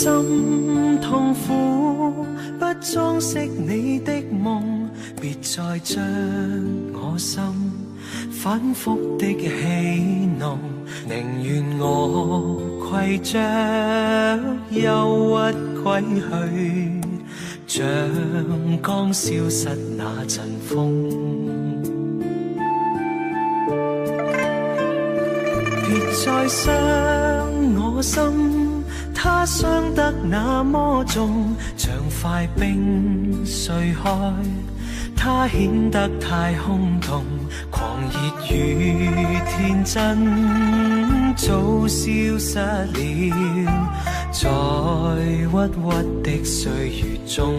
心痛苦，不裝飾你的夢，別再將我心反覆的戲弄，寧願我攜着憂鬱歸去，像剛消失那陣風。別再傷我心，它傷得那麼重，像塊冰碎開，它顯得太空洞，狂熱與天真早消失了，在鬱鬱的歲月中。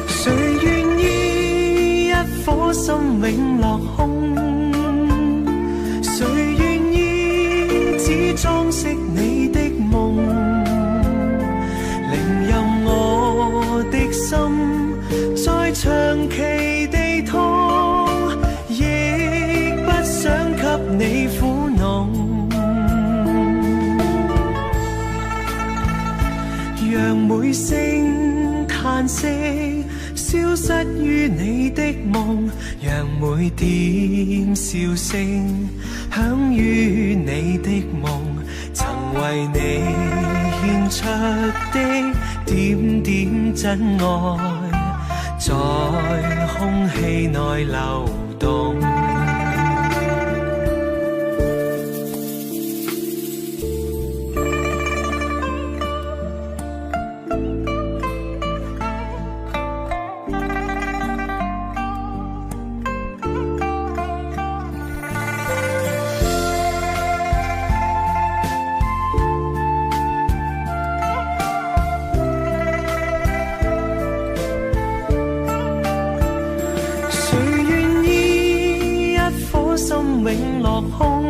誰願意一顆心永落空？誰願意只裝飾你的夢？寧任我的心再長期地痛，亦不想給你苦惱。讓每聲嘆息消失於你的夢，讓每點笑聲響於你的夢，曾為你獻出的點點真愛，在空氣內流動。永落空，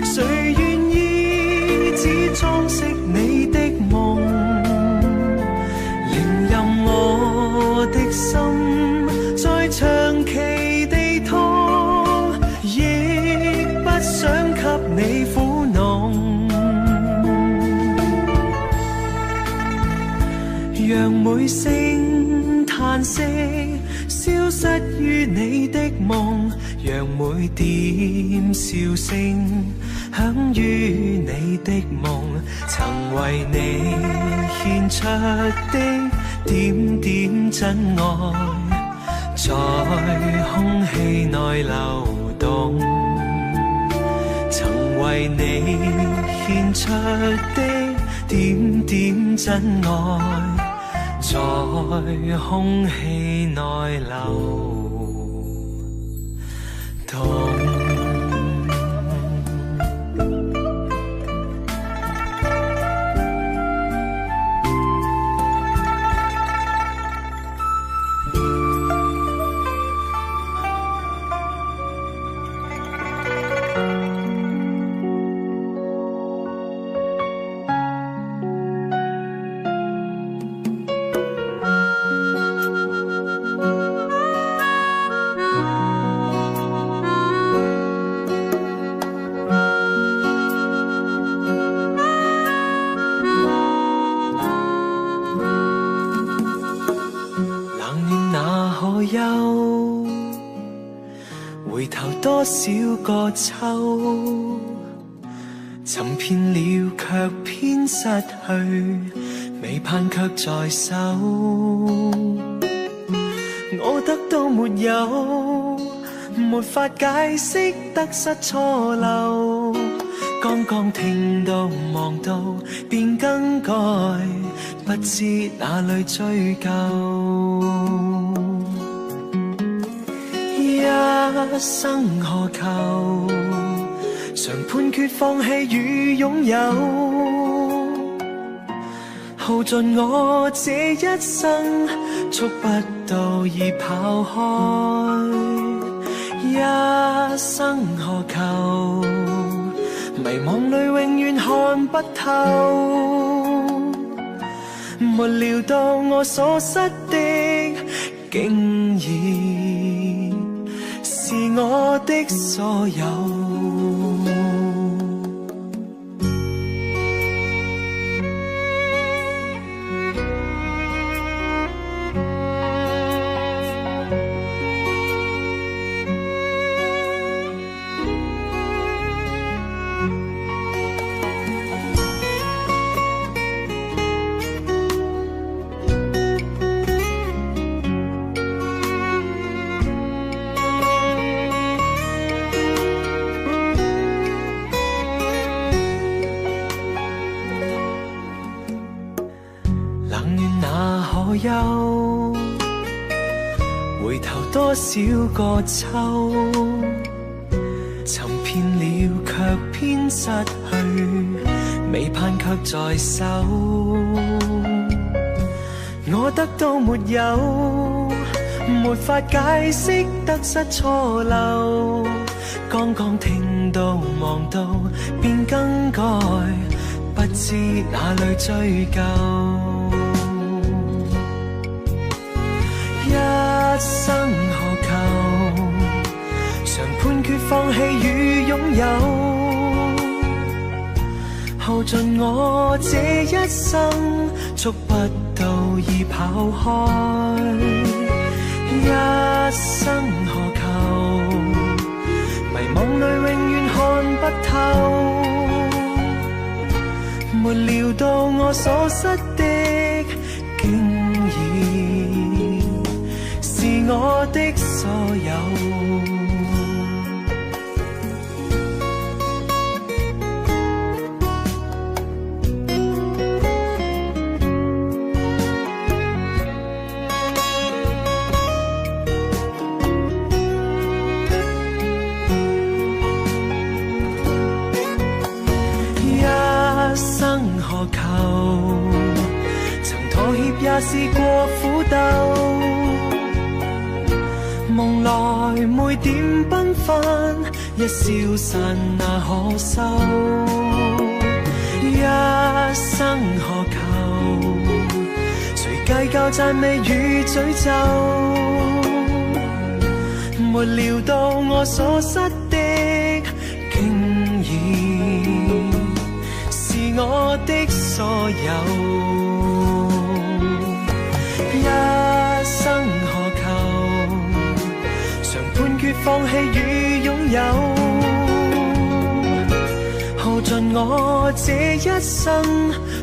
誰願意只裝飾你的夢？寧任我的心再長期地痛，亦不想給你苦惱。讓每聲嘆息消失於你的夢，讓每點笑聲響於你的夢，曾為你獻出的點點真愛，在空氣內流動。曾為你獻出的點點真愛，在空氣內流動。回頭多少個秋，尋遍了卻偏失去，未盼卻在手。我得到沒有，沒法解釋得失錯漏，剛剛聽到望到便更改，不知哪裏追究。一生何求，常判決放棄與擁有，耗盡我這一生，觸不到已跑開。一生何求，迷惘裏永遠看不透，沒料到我所失的竟然是我的所有。右，回頭多少個秋，尋遍了卻偏失去，未盼卻在手。我得到沒有，沒法解釋得失錯漏，剛剛聽到望到便更改，不知哪裏追究。一生何求，常判決放棄與擁有，耗盡我這一生，觸不到已跑開。一生何求，迷惘裏永遠看不透，沒料到我所失的竟然是我的所有。也試過苦鬥，夢來每點繽紛，一消散那可收。一生何求，誰計較讚美與詛咒，沒料到我所失的竟然是我的所有。一生何求，常判決放棄與擁有，耗盡我這一生，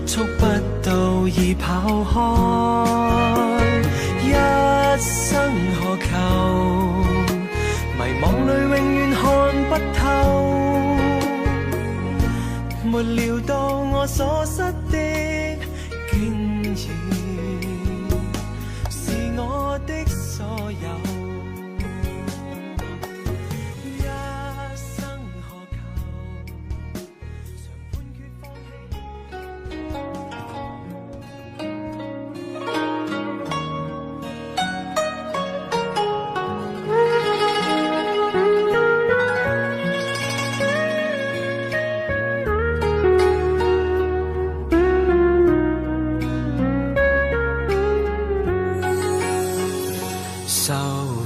觸不到已跑開。一生何求，迷惘裏永遠看不透，沒料到我所失的竟然我的所有。一生何求，常判決放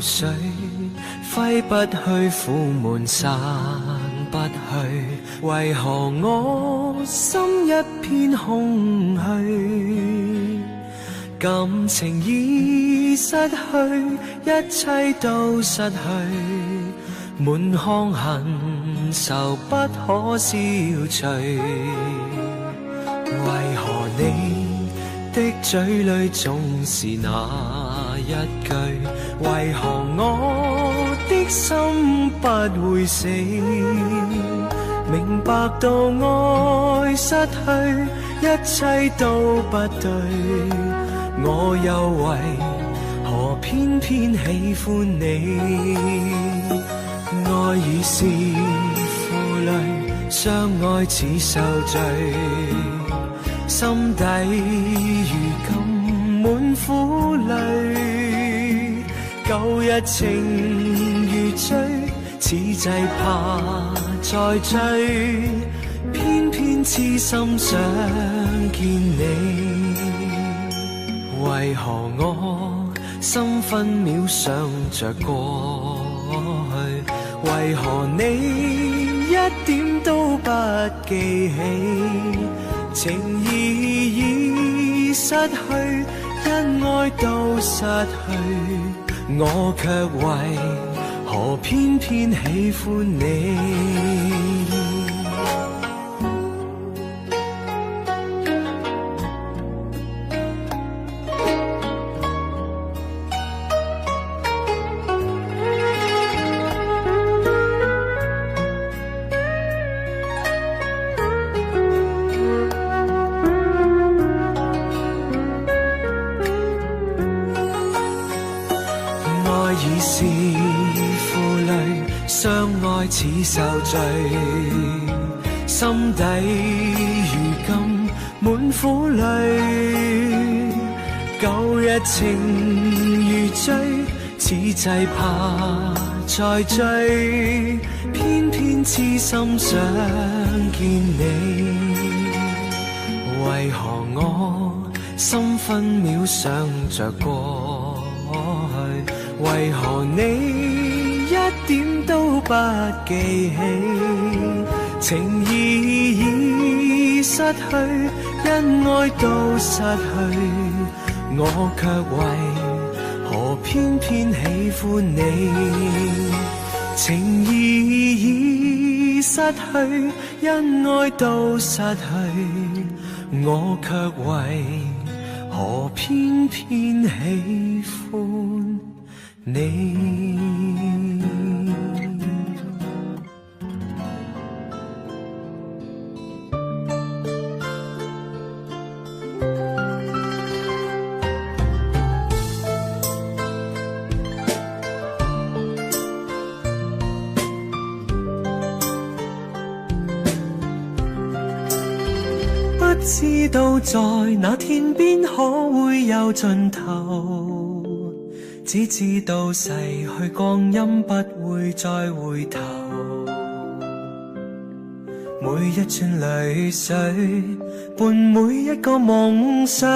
水揮不去，苦悶散不去，為何我心一片空虛？感情已失去，一切都失去，滿腔恨愁不可消除。為何你的嘴裏總是那一句？為何我的心不會死？明白到愛失去，一切都不對，我又為何偏偏喜歡你？愛已是負累，相愛似受罪，心底如今滿苦淚。舊日情如醉，此際怕再追，偏偏痴心想見你。為何我心分秒想着過去？為何你一點都不記起？情義已失去，因愛都失去，我卻為何偏偏喜歡你？開始受罪，心底如今滿苦淚，舊日情如醉，此際怕再追，偏偏痴心想見你，為何我心分秒想着過去，為何你一點都不記起，情意已失去，因愛都失去，我卻為何偏偏喜歡你，情意已失去，因愛都失去，我卻為何偏偏喜歡你。不知道在那天邊可會有盡頭，只知道逝去光陰不會再回頭，每一串淚水伴每一個夢想，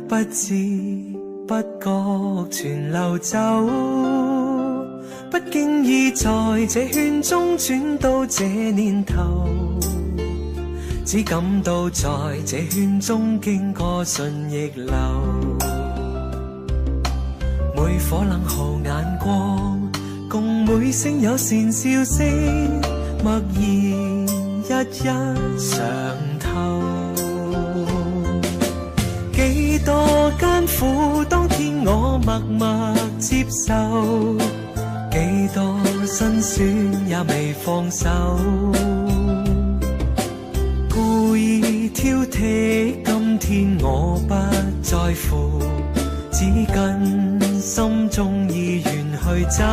不知不覺全流走，不經意在這圈中轉到這年頭，只感到在這圈中經過順逆流，每顆冷酷眼光，共每聲友善笑聲，默然一一嘗透。幾多艱苦，當天我默默接受，幾多辛酸也未放手，故意挑剔，今天我不在乎，只跟心中意願去走，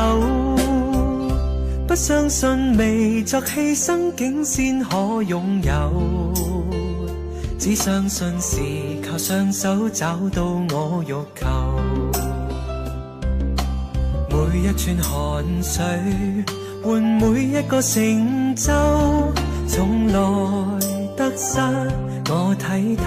不相信未作犧牲竟先可擁有，只相信是靠雙手找到我欲求，每一串汗水換每一個成就，從來得失我睇透。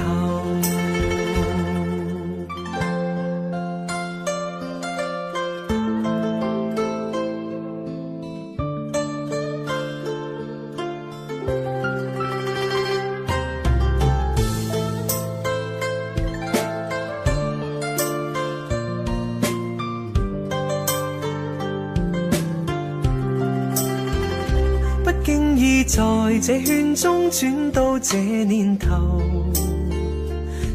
不經意在這圈中轉到這年頭，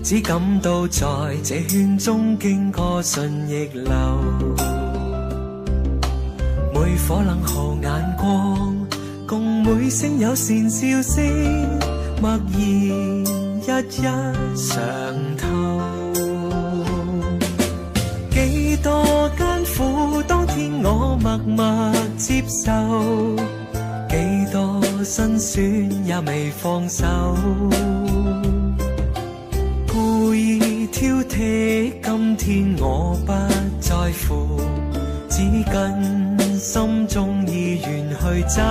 只感到在這圈中經過順逆流，每顆冷酷眼光，共每聲友善笑聲，默然一一嘗透。幾多艱苦，當天我默默接受，幾多辛酸也未放手，故意挑剔，今天我不在乎，只跟心中意願去走，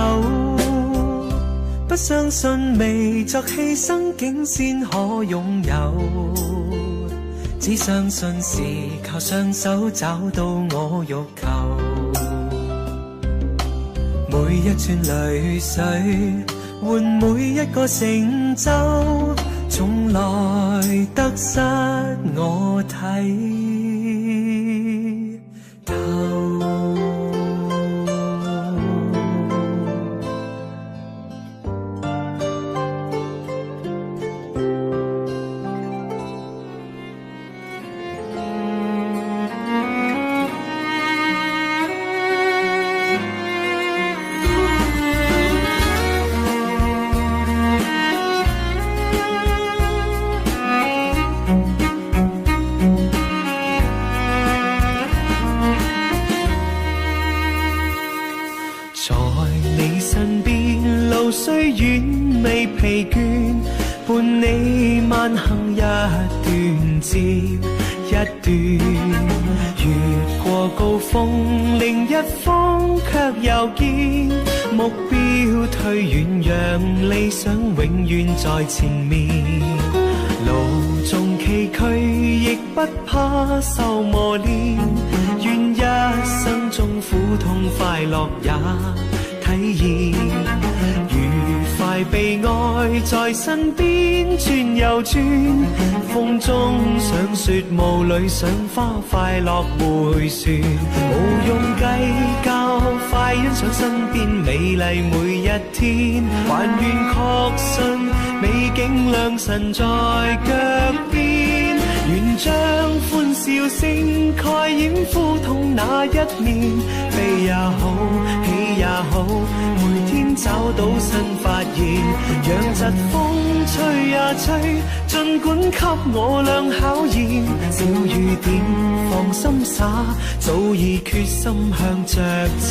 不相信未作犧牲竟先可擁有，只相信是靠雙手找到我欲求，每一串淚水換每一個成就，從來得失我睇透。未疲倦，伴你慢行一段接一段，越過高峰，另一峰卻又見，目標推遠，讓理想永遠在前面。路縱崎嶇，亦不怕受磨練，願一生中苦痛快樂也體驗。愉快悲哀在身邊轉又轉，風中想說霧裏賞花，快樂迴旋，無用計較，快欣賞身邊美麗每一天，還願確信美景良辰在腳邊，願將歡笑聲蓋掩苦痛那一面，悲也好，喜也好，每天找到新發現，讓疾風吹呀吹，儘管給我倆考驗，小雨點放心灑，早已決心向着前。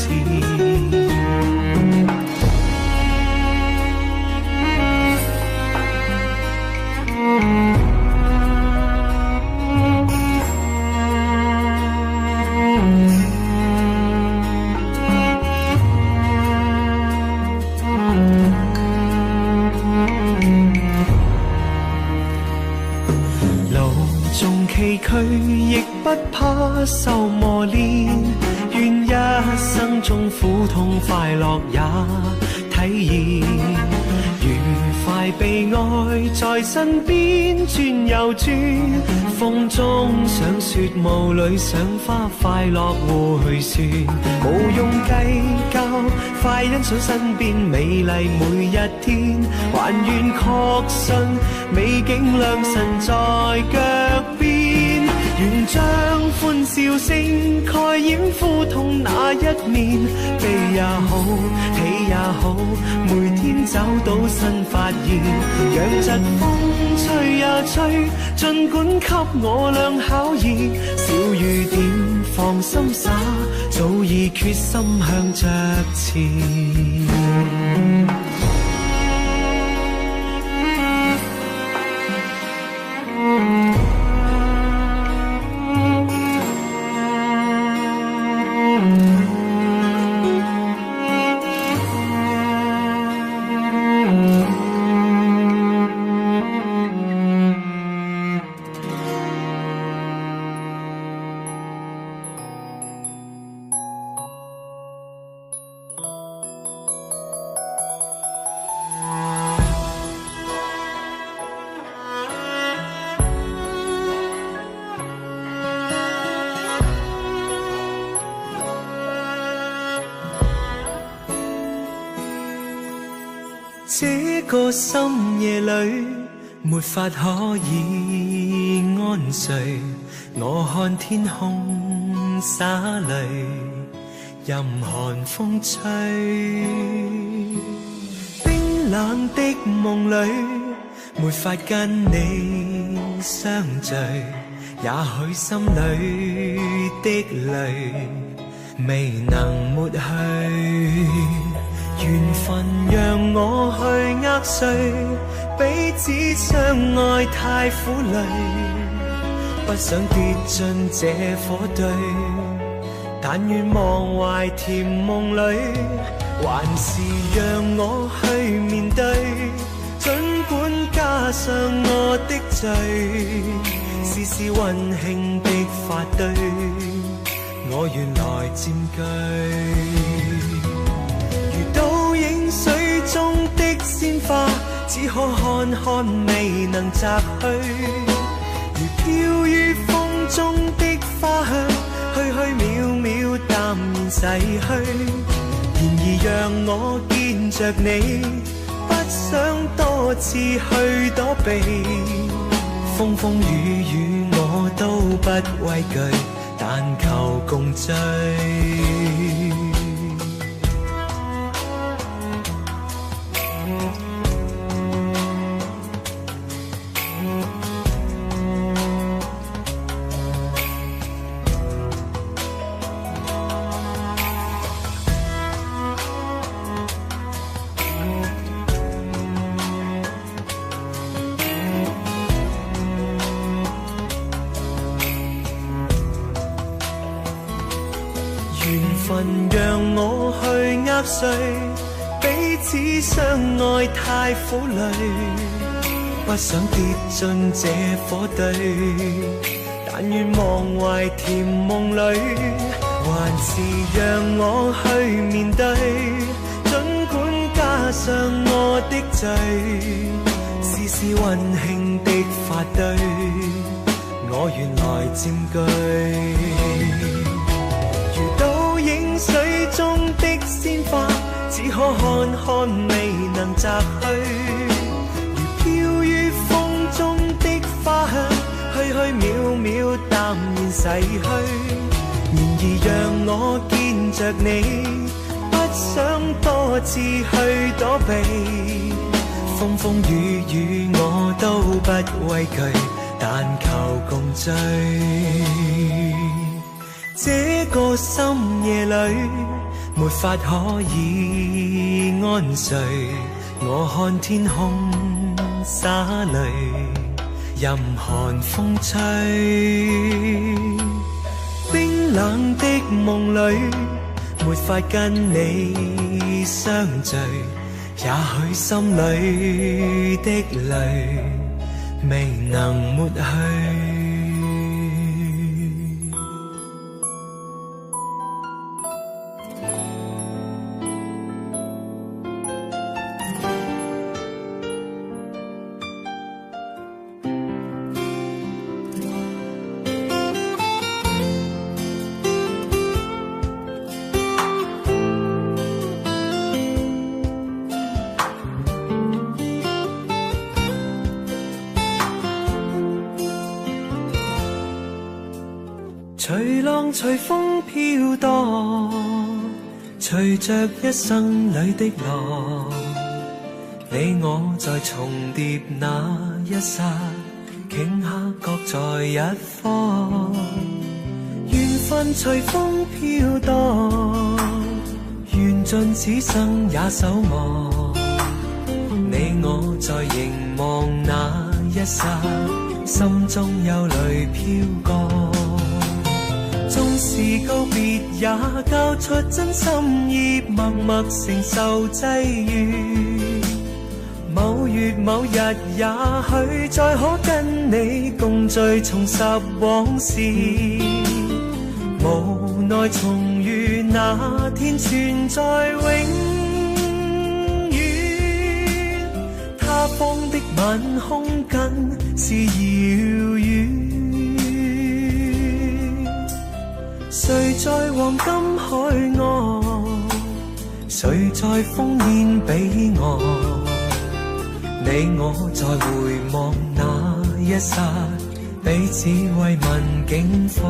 亦不怕受磨練，願一生中苦痛快樂也體驗，愉快悲哀在身邊轉又轉，風中想說霧裏賞花，快樂迴旋，無用計較，快欣賞身邊美麗每一天，還願確信美景良辰在腳邊，願將歡笑聲蓋掩苦痛那一面，悲也好，喜也好，每天找到新發現，讓疾風吹呀吹，儘管給我倆考驗，小雨點放心灑，早已決心向着前。這個深夜裏，沒法可以安睡。我看天空灑淚，任寒風吹。冰冷的夢裏，沒法跟你相聚。也許心裏的淚，未能抹去。緣分讓我去握碎，彼此相愛太苦累，不想跌進這火堆，但願忘懷甜夢裏，還是讓我去面對，儘管加上我的罪，試試溫馨的發堆，我願來佔據。水中的鮮花，只可看看未能摘去，如飄於風中的花香，虛虛渺渺淡然逝去。然而讓我見着你，不想多次去躲避，風風雨雨我都不畏懼，但求共醉。讓我去握碎，彼此相愛太苦累，不想跌進這火堆，但願忘懷甜夢裏，還是讓我去面對，儘管加上我的罪，絲絲溫馨的髮堆，我原來佔據。如倒影水中的鮮花，只可看看未能摘去，如飄於風中的花香，虛虛渺渺淡然逝去。然而讓我見着你，不想多次去躲避，風風雨雨我都不畏懼，但求共醉。這個深夜裏沒法可以安睡，我看天空灑淚，任寒風吹。冰冷的夢裏沒法跟你相聚，也許心裏的淚未能抹去。隨浪隨風飄蕩，隨着一生裏的浪，你我在重疊那一剎，頃刻各在一方。緣分隨風飄蕩，緣盡此生也守望。你我在凝望那一剎，心中憂慮飄過。縱是告別也交出真心意，默默承受際遇。某月某日也許再可跟你共聚，重拾往事。無奈重遇那天存在永遠，他方的晚空更是遙遠。誰在黃金海岸，誰在烽煙彼岸，你我在回望那一剎，彼此慰問境況。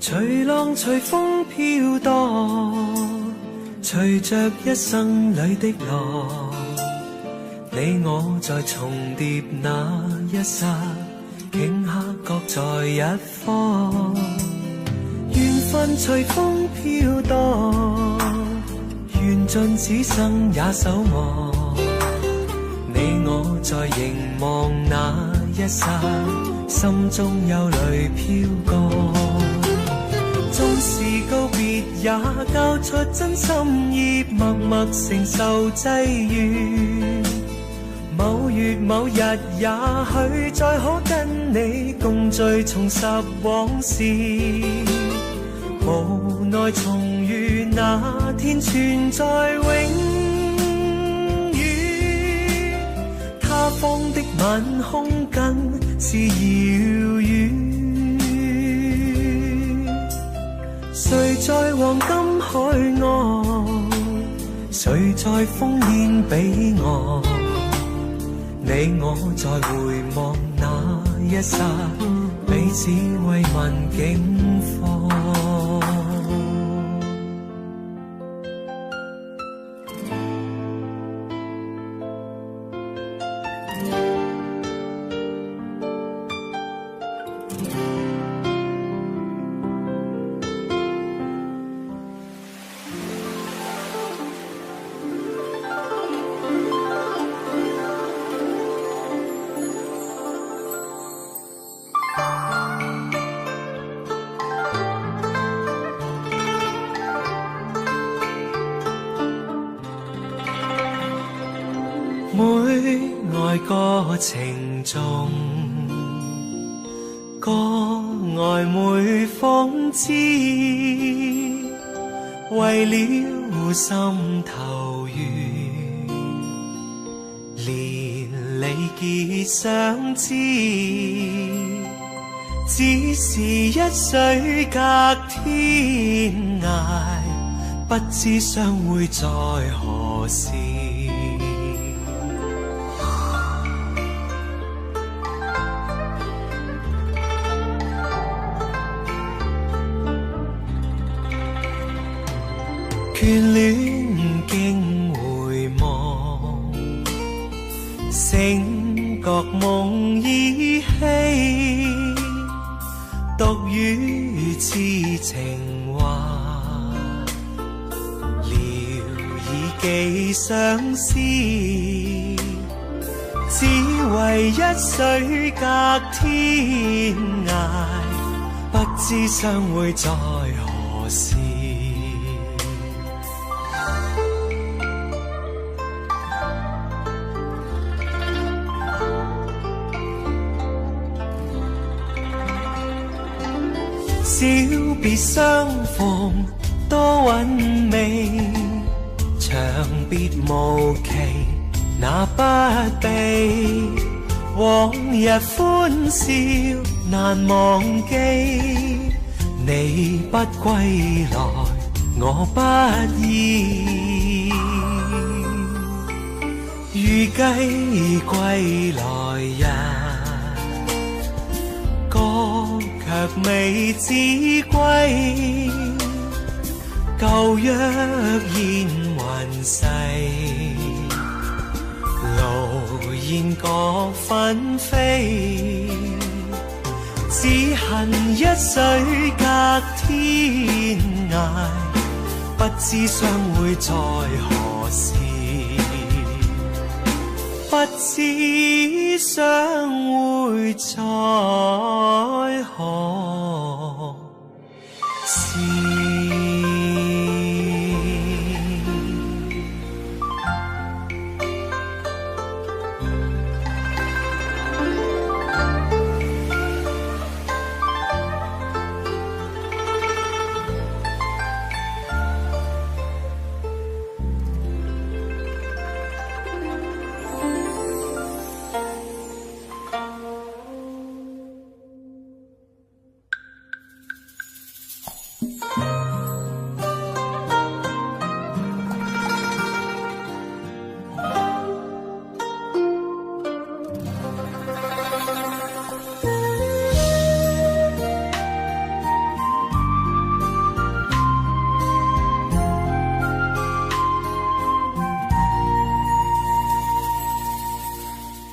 隨浪隨風飄蕩，隨着一生裏的浪，你我在重疊那一剎，頃刻各在一方。緣分隨風飄蕩，緣盡此生也守望。你我在凝望那一剎，心中憂慮飄過。縱是告別也交出真心意，默默承受際遇。某月某日也許再可跟你共聚，重拾往事。無奈重遇那天存在永遠，他方的晚空更是遙遠。誰在黃金海岸，誰在烽煙彼岸，你我在回望那一剎，彼此慰問境況。妹愛歌情重，歌愛妹諷刺，為了心頭緣，連理結相知，只是一水隔天涯，不知相會在何時。眷戀經回望，醒覺夢依稀，獨語痴情話，聊以寄相思，只為一水隔天涯，不知相會在何時。小別相逢多韻味，長別無期那不避，往日歡笑難忘記，你不歸來我不依，預計歸來日，卻未知歸，舊約現還逝，路煙各紛飛，只恨一水隔天涯，不知相會在何時，不知相會在何時。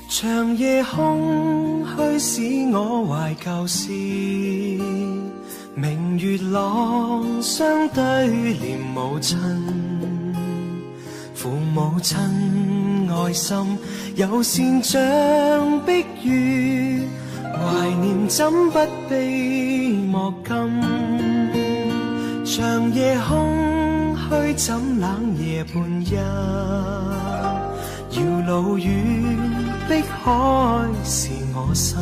長夜空虛使我懷舊事，明月朗相對念母親，父母親愛心友善像碧月，懷念怎不悲莫禁。長夜空虛怎冷夜半夜，遙路遠碧海是我心，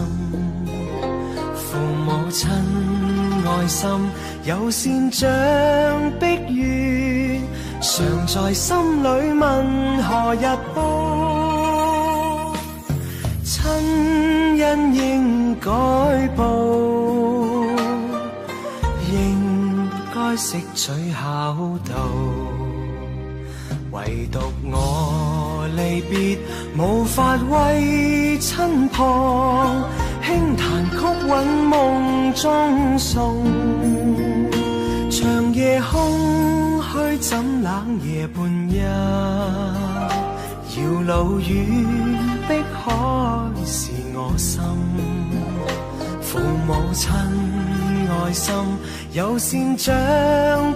父母親愛心友善像碧月，常在心裏問何日報，親恩應該報，應該識取孝道，唯獨我離別無法為親旁，輕彈曲韻夢中送。長夜空虛怎冷夜半夜，遙路遠碧海是我心，父母親愛心友善像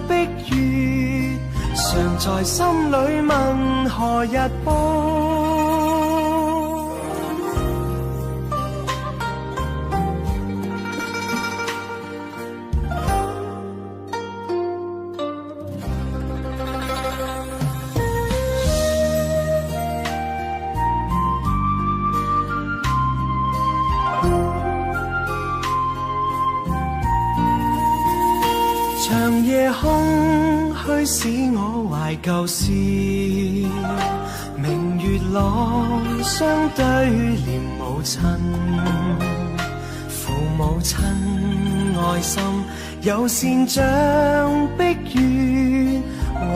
碧月，常在心裏問何日報。空虛使我懷舊事，明月朗相對念母親，父母親愛心有善像碧月，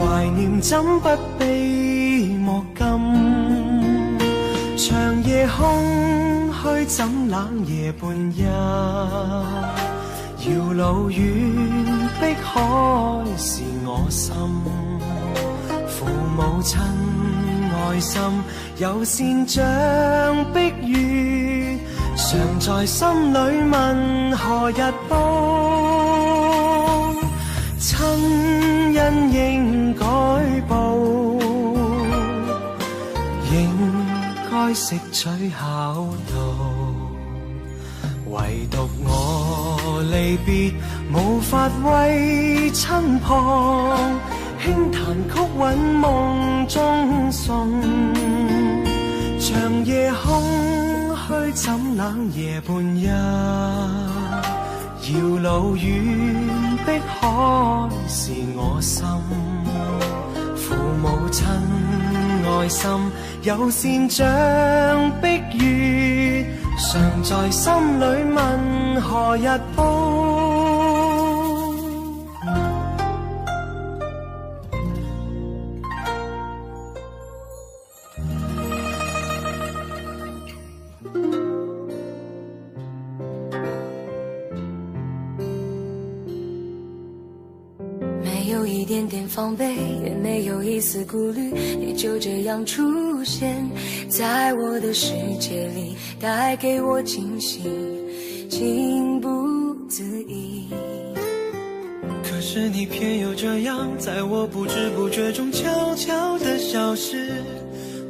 懷念怎不悲莫禁，長夜空虛怎冷夜半日，遙路遠碧海是我心，父母親愛心有善像碧月，常在心裏問何日報，親恩應該報，應該識取孝道，唯獨我離別無法為親旁，輕彈曲韻夢中送，長夜空虛怎冷夜半日，遙路遠碧海是我心，父母親愛心有善像碧月，常在心裏問何日報。没有一点点防备，也没有一丝顾虑，你就这样出现在我的世界里，带给我惊喜，情不自已。可是你偏又这样，在我不知不觉中悄悄地消失，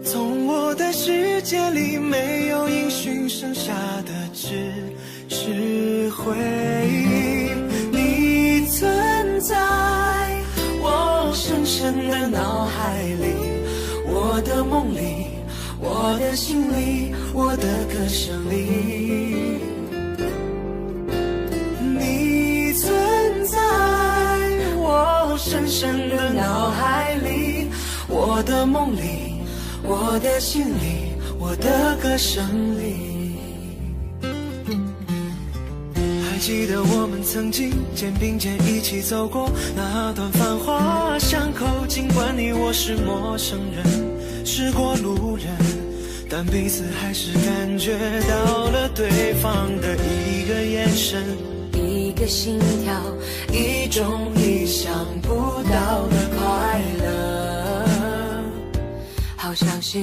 从我的世界里没有音讯，剩下的只是回忆。你存在我深深的脑海里，我的梦里，我的心里，我的歌声里。你存在我深深的脑海里，我的梦里，我的心里，我的歌声里。还记得我们曾经肩并肩一起走过那段繁华巷口，尽管你我是陌生人，是过路人，但彼此还是感觉到了对方的一个眼神，一个心跳，一种意想不到的快乐，好像是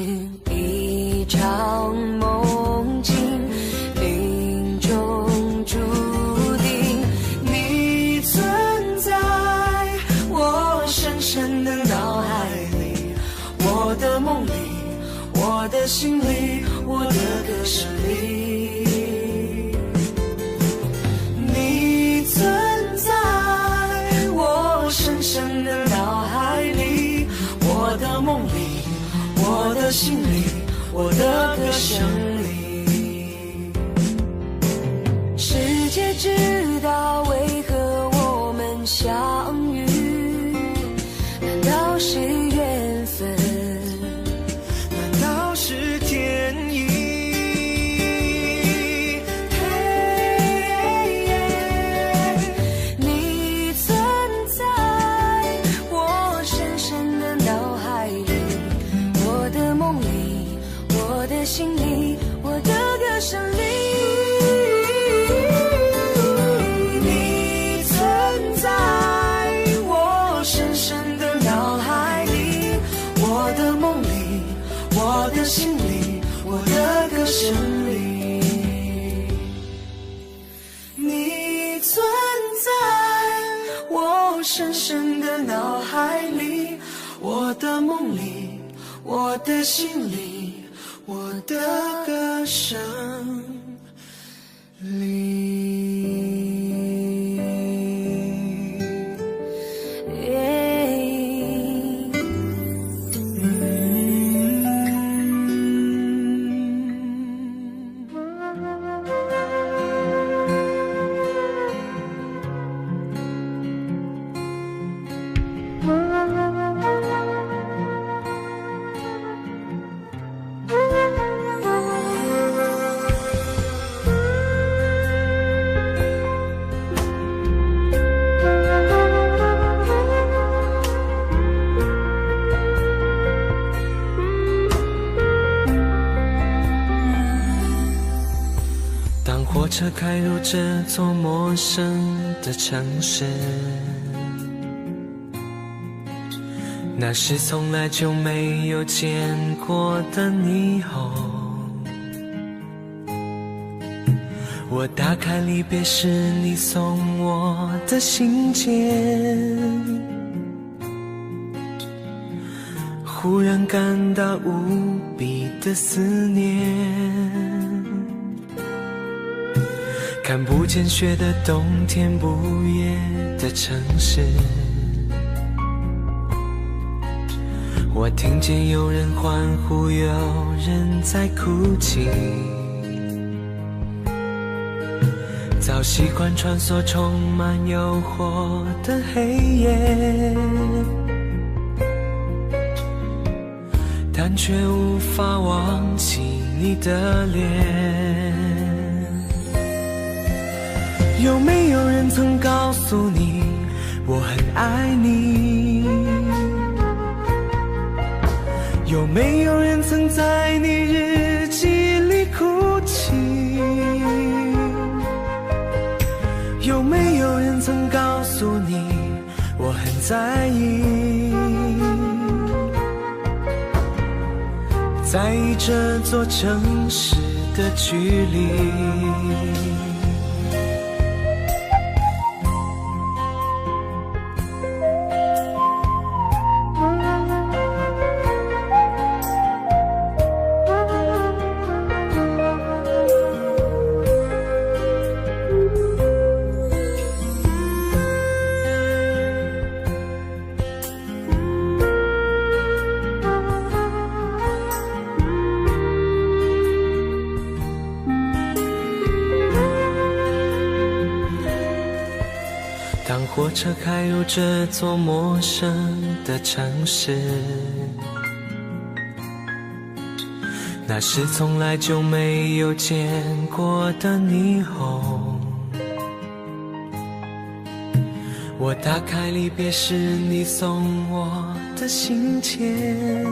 一场梦境，命中注定。你存在我深深的脑海里，我的梦里，我的心里，我的歌声里。你存在我深深的脑海里，我的梦里，我的心里，我的歌声里。世界知道为何我们相遇，难道是缘分？难道是天意？你存在我深深的脑海里，我的梦里，我的心里，我的歌声里。你存在我深深的脑海里，我的梦里，我的心里，我的歌声里。你存在我深深的脑海里，我的梦里，我的心里，我的歌声里。车开入这座陌生的城市，那是从来就没有见过的霓虹。我打开离别时你送我的信件，忽然感到无比的思念。看不见雪的冬天，不夜的城市，我听见有人欢呼，有人在哭泣。早习惯穿梭充满诱惑的黑夜，但却无法忘记你的脸。有没有人曾告诉你我很爱你？有没有人曾在你日记里哭泣？有没有人曾告诉你我很在意？在意这座城市的距离。当火车开入这座陌生的城市，那是从来就没有见过的霓虹。我打开离别时你送我的信件，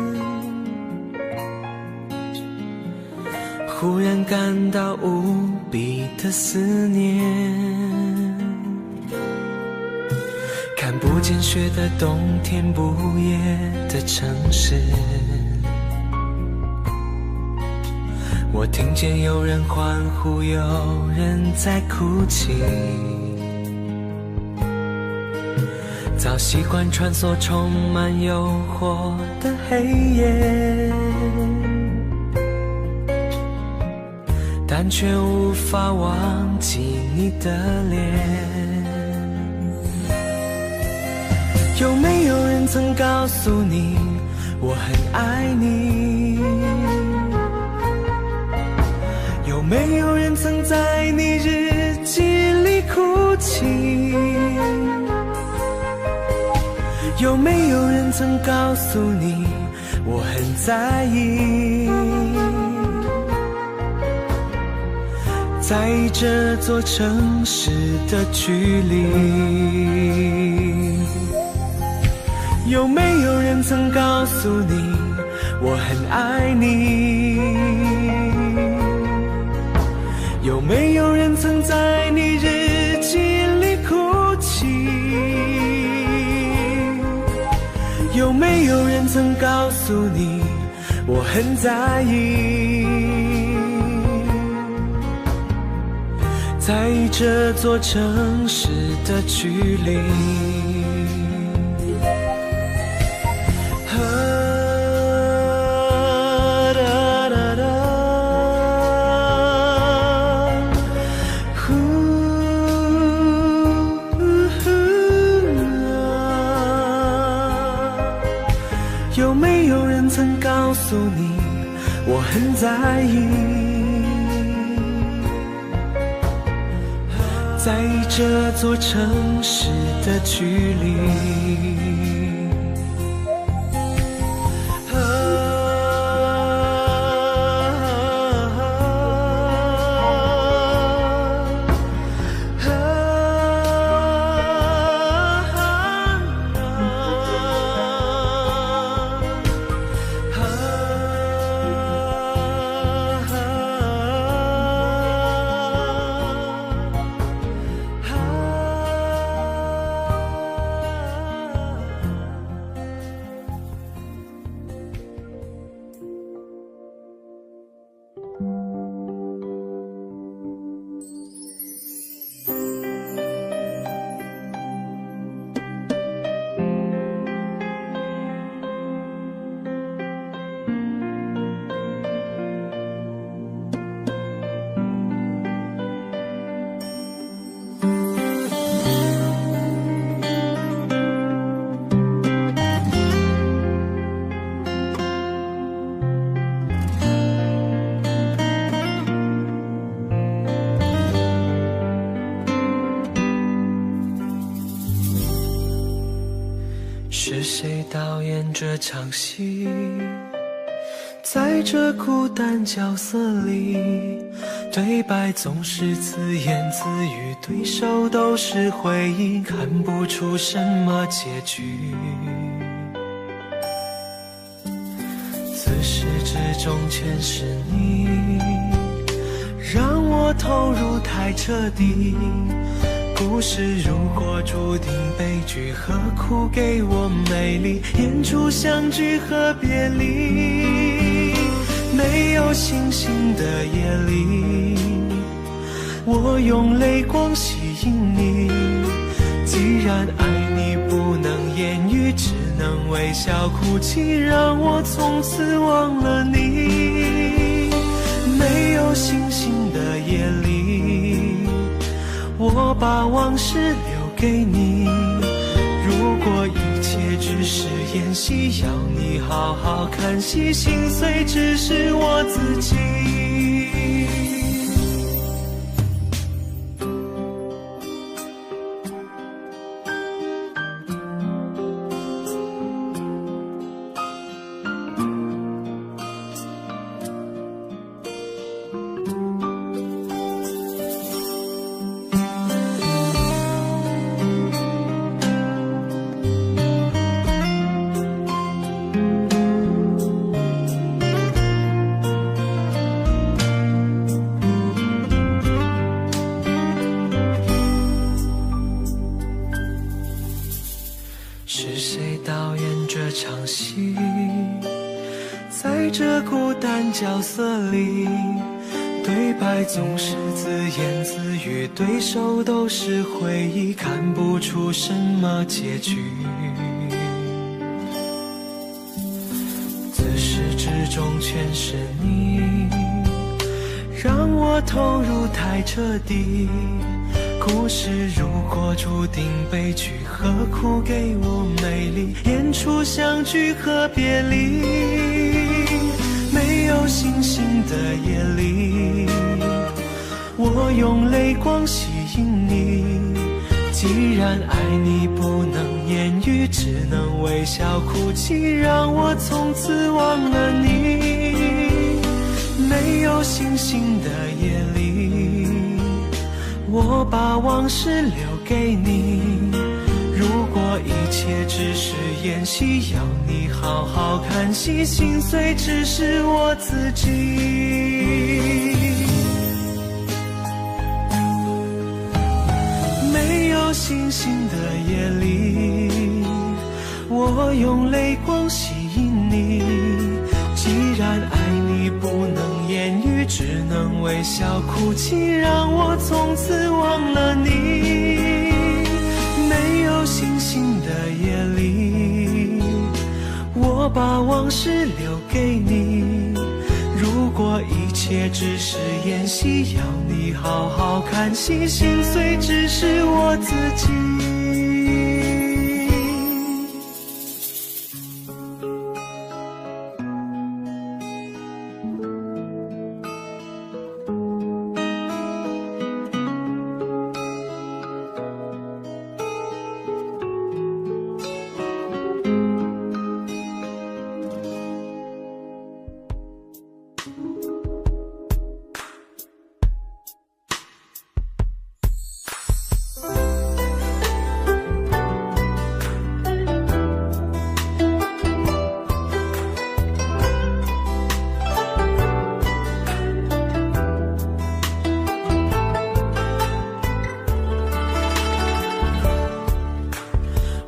忽然感到无比的思念。看不见雪的冬天，不夜的城市，我听见有人欢呼，有人在哭泣。早习惯穿梭充满诱惑的黑夜，但却无法忘记你的脸。有没有人曾告诉你我很爱你？有没有人曾在你日记里哭泣？有没有人曾告诉你我很在意？在意这座城市的距离。有没有人曾告诉你我很爱你？有没有人曾在你日记里哭泣？有没有人曾告诉你我很在意？在意这座城市的距离。有没有人曾告诉你我很在意？在意这座城市的距离。导演这场戏？在这孤单角色里，对白总是自言自语，对手都是回忆，看不出什么结局。自始至终全是你，让我投入太彻底。故事如果注定悲剧，何苦给我美丽？演出相聚和别离，没有星星的夜里，我用泪光吸引你。既然爱你不能言语，只能微笑哭泣，让我从此忘了你。没有星星的夜里，我把往事留给你。如果一切只是演戏，要你好好看戏，心碎只是我自己。是谁导演这场戏？在这孤单角色里，对白总是自言自语，对手都是回忆，看不出什么结局。自始至终全是你，让我投入太彻底。故事如果注定悲剧，何苦给我美丽？演出相聚和别离，没有星星的夜里，我用泪光吸引你。既然爱你不能言语，只能微笑哭泣，让我从此忘了你。没有星星的夜里，我把往事留给你。如果一切只是演戏，要你好好看戏，心碎只是我自己。没有星星的夜里，我用泪光吸引你。既然爱你不能言语，只能微笑哭泣，让我从此忘了你。没有星星的夜里，我把往事留给你。如果一切只是演戏，要你好好看戏，心碎只是我自己。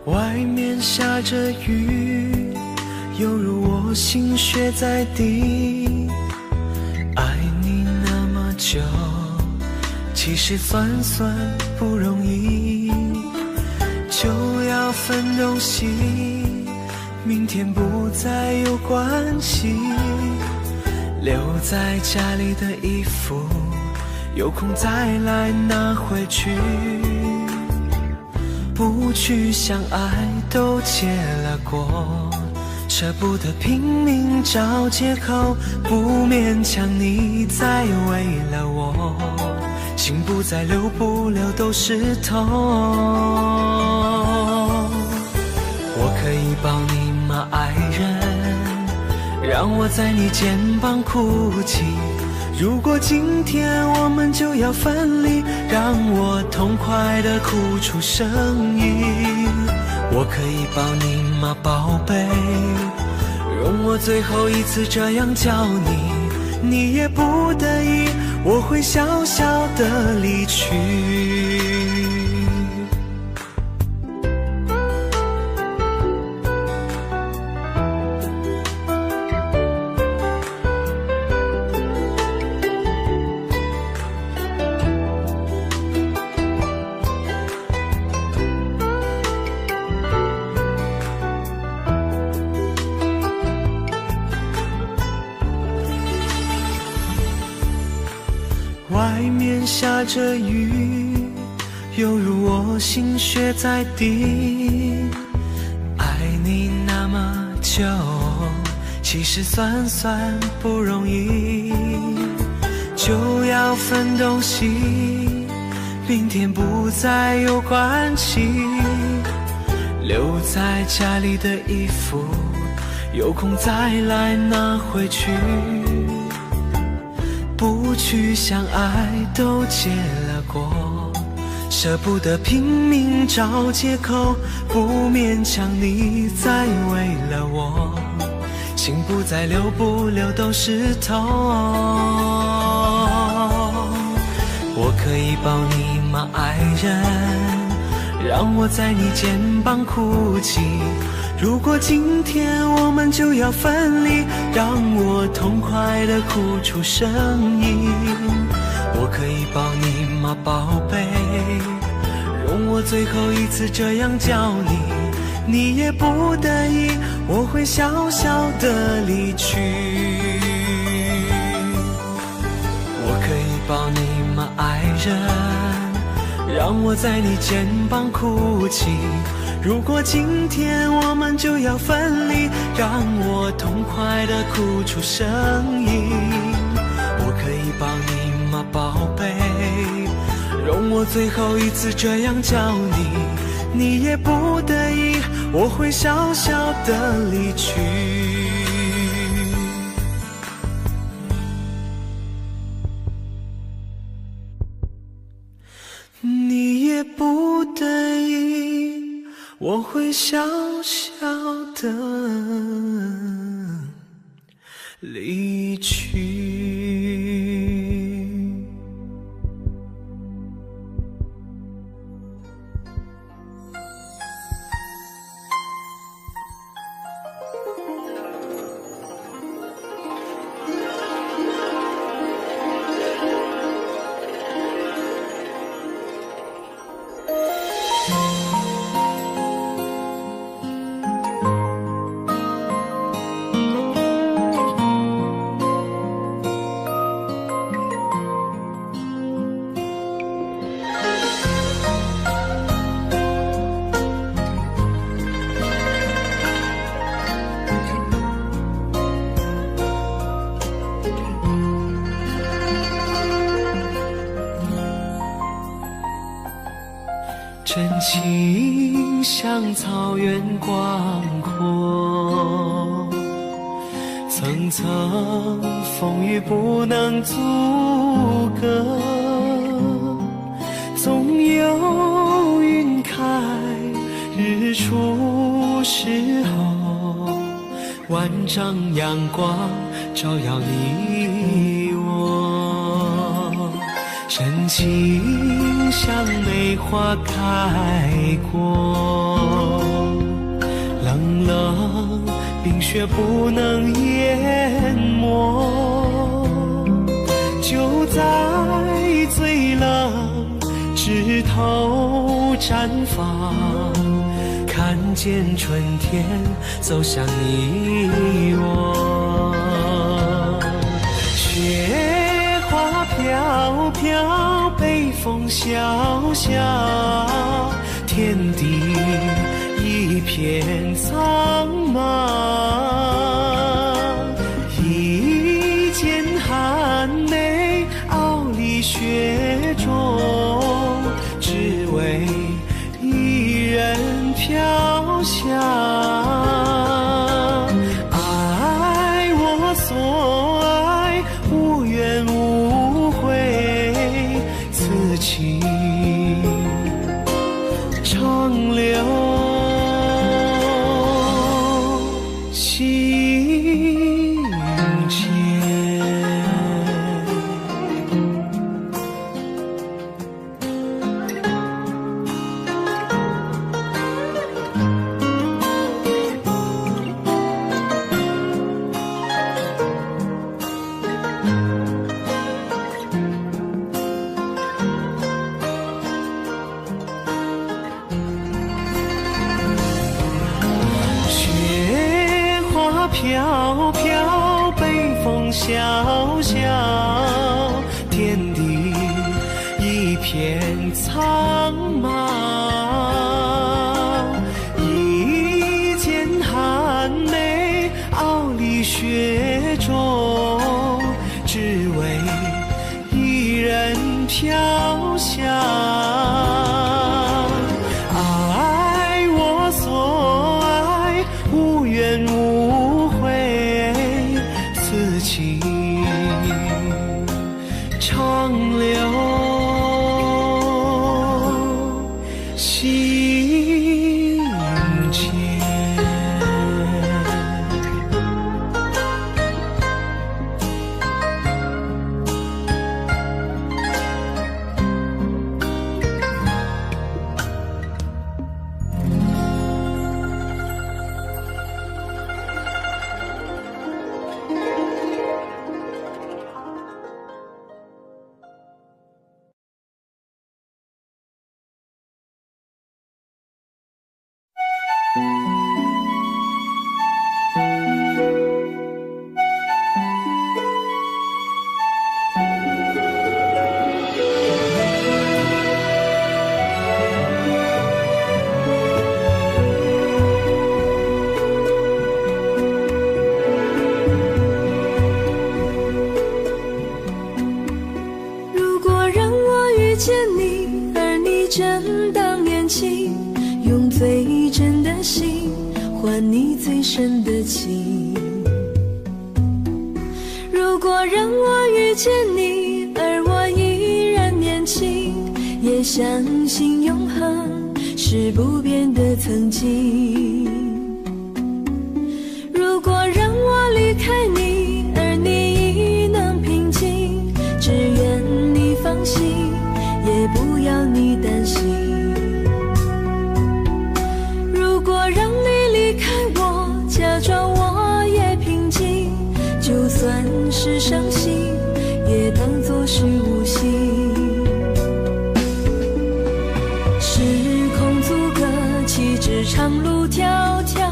外面下着雨，犹如我心血在滴。爱你那么久，其实算算不容易。就要分东西，明天不再有关系。留在家里的衣服，有空再来拿回去。不去相爱都结了果，舍不得拼命找借口，不勉强你再为了我，心不再留，不留都是痛。我可以抱你吗，爱人？让我在你肩膀哭泣。如果今天我们就要分离，让我痛快地哭出声音。我可以抱你吗，宝贝？容我最后一次这样叫你，你也不得已，我会小小地离去。外面下着雨，犹如我心血在滴。爱你那么久，其实算不容易。就要分东西，明天不再有关系。留在家里的衣服，有空再来拿回去。不去相爱都结了果，舍不得拼命找借口，不勉强你再为了我，心不再留，不留都是痛。我可以抱你吗，爱人？让我在你肩膀哭泣。如果今天我们就要分离，让我痛快地哭出声音。我可以抱你吗，宝贝？容我最后一次这样叫你，你也不得已，我会小小地离去。我可以抱你吗，爱人？让我在你肩膀哭泣。如果今天我们就要分离，让我痛快地哭出声音。我可以抱你吗，宝贝？容我最后一次这样叫你，你也不得已，我会小小地离去。你也不得已，我会小小地离去。真情像草原广阔，层层风雨不能阻隔，总有云开日出时候，万丈阳光照耀你我。真情像梅花开过，冷冷冰雪不能淹没，就在最冷枝头绽放，看见春天走向你我。雪花飘飘，北风萧萧，天地一片苍茫。一剑寒梅傲立雪中，只为一人飘香。苍茫，一剑寒梅傲立雪中，只为一人飘香。爱我所爱，无怨无悔，此情长留心间。正当年轻，用最真的心换你最深的情。如果让我遇见你，而我依然年轻，也相信永恒是不变的曾经。如果让我离开你，而你亦能平静，只愿你放心，也不要你担心。如果让你离开我，假装我也平静，就算是伤心，也当作是无心。时空阻隔，岂止长路迢迢，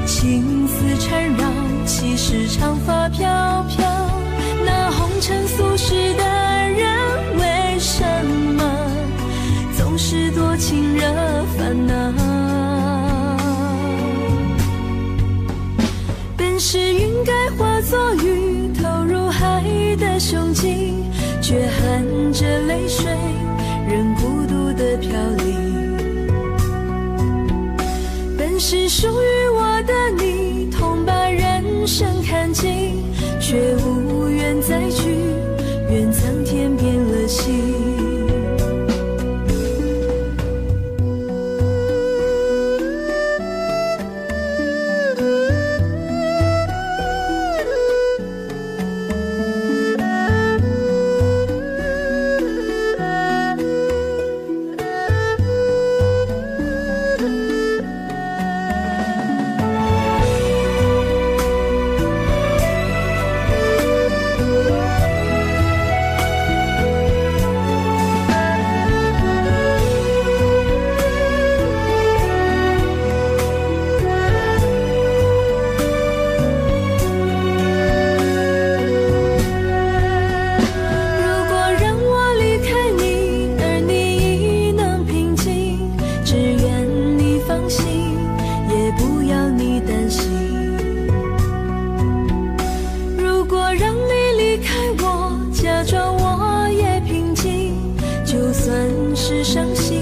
情丝缠绕，岂是长发飘飘。那红尘俗世的人，为什么总是多情惹烦恼？本是云该化作雨，投入海的胸襟，却含着泪水，任孤独的飘零。本是属于我的你，痛把人生看尽，却无缘再聚，愿苍天变了心。伤心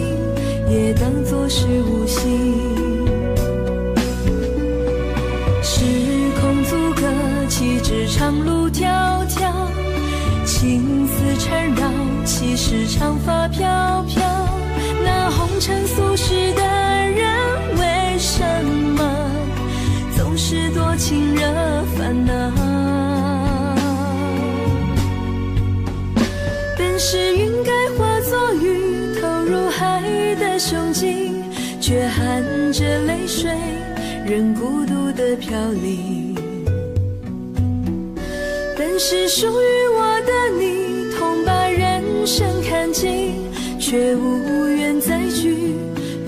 也当作是无心。时空阻隔，岂止长路迢迢，情丝缠绕，岂是长发飘飘。那红尘俗世的人，为什么总是多情惹烦恼？本是云该化作雨，投入海的胸襟，却含着泪水，任孤独的飘零。本是属于我的你，痛把人生看尽，却无缘再聚，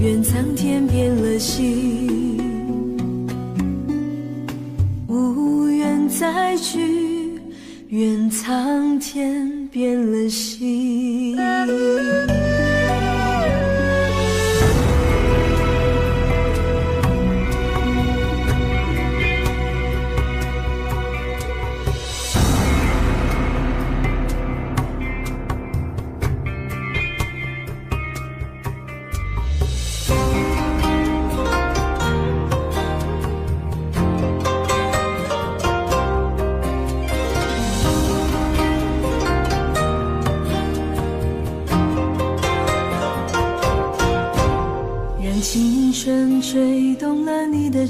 愿苍天变了心。无缘再聚，愿苍天变了心。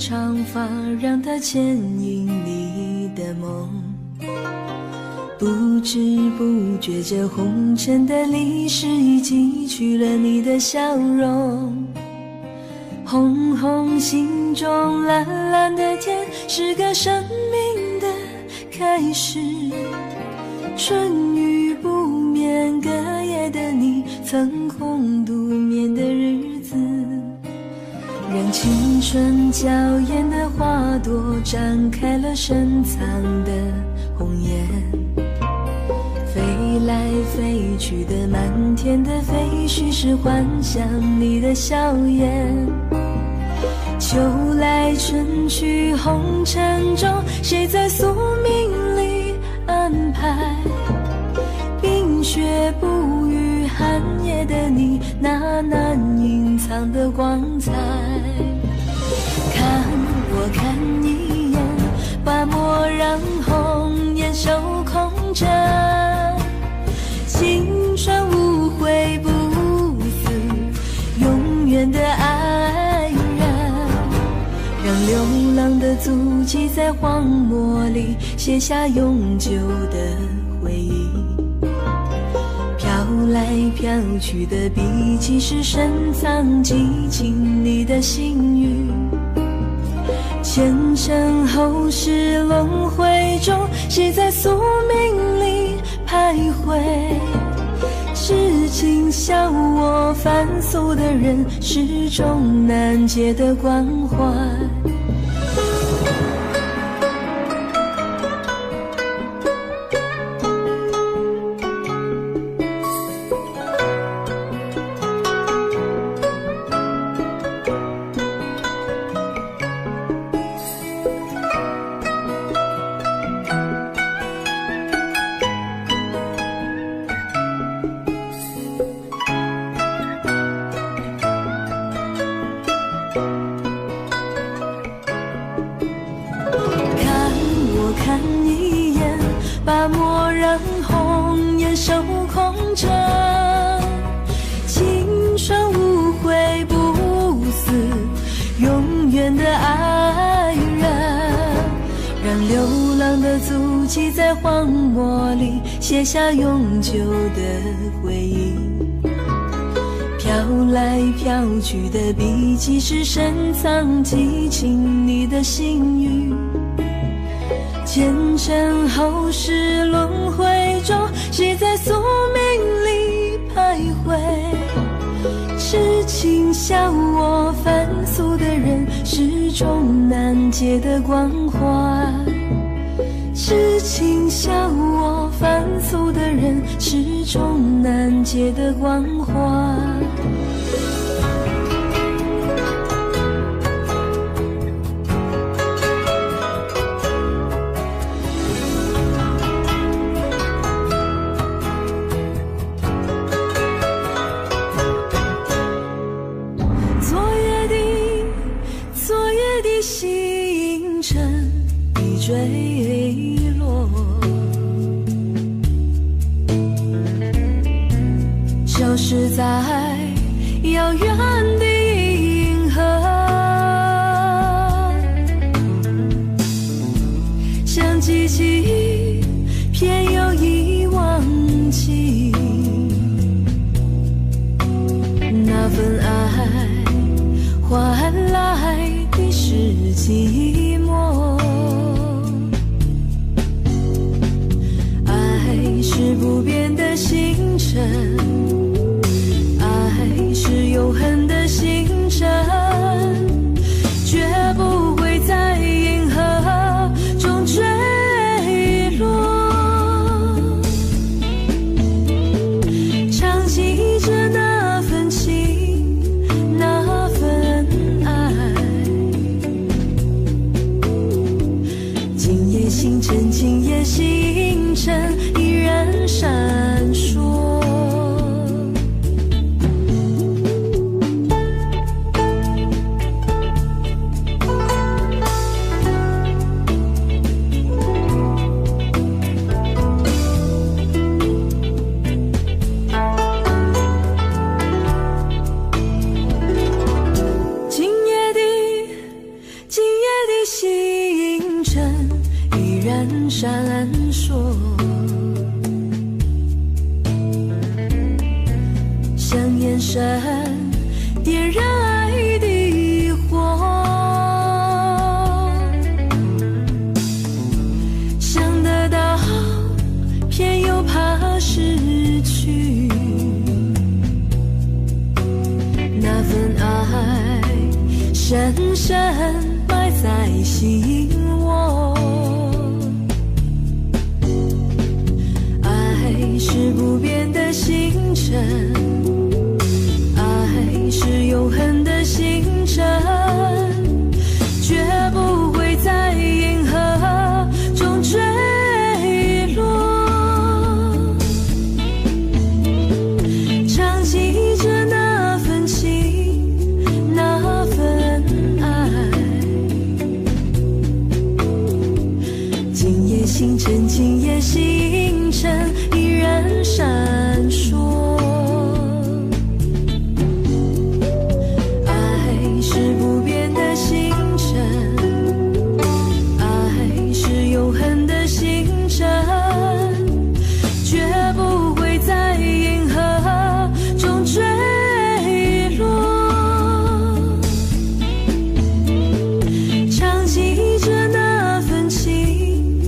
长发让它牵引你的梦，不知不觉这红尘的历史已记取了你的笑容。红红心中蓝蓝的天，是个生命的开始。春雨不眠，隔夜的你曾空独眠的日子，让青春娇艳的花朵展开了深藏的红颜。飞来飞去的满天的飞絮，是幻想你的笑颜。秋来春去红尘中，谁在宿命里安排？冰雪不语寒夜的你，那难隐藏的光彩。看我看一眼，把墨染红颜手空着，青春无悔不死，永远的爱人。让流浪的足迹在荒漠里写下永久的回忆。飘来飘去的笔记，是深藏激情你的心语。前尘后世轮回中，谁在宿命里徘徊？痴情笑我凡俗的人，始终难解的关怀。看一眼，把墨染红颜手空着，青春无悔不死，永远的爱人。让流浪的足迹在荒漠里写下永久的回忆。飘来飘去的笔记，是深藏激情你的心语。前尘后世轮回中，谁在宿命里徘徊？痴情笑我凡俗的人，始终难解的关怀。痴情笑我凡俗的人，始终难解的关怀。星辰已坠落，消失在遥远的银河，像记起偏又已忘记，那份爱换来的是寂寞。爱是不变的星辰，爱是永恒的星辰，绝不会在银河中坠落。唱起着那份情，那份爱。今夜星辰，今夜星辰依然闪烁。神，点燃爱的火。想得到，偏又怕失去，那份爱深深埋在心窝。爱是不变的星辰，爱是永恒的星辰，绝不会在银河中坠落。长记着那份情，那份爱，今夜星辰，今夜星辰依然闪烁。爱是不变的星辰，爱是永恒的星辰，绝不会在银河中坠落。长记着那份情，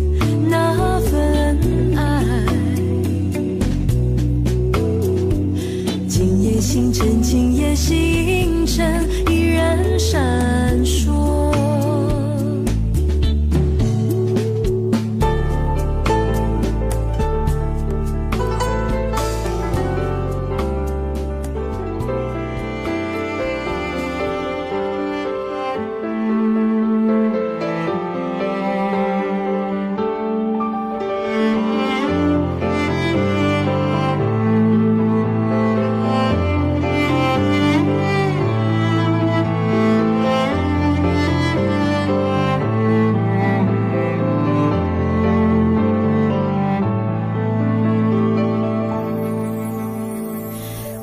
那份爱，今夜星辰，今夜星辰依然闪烁。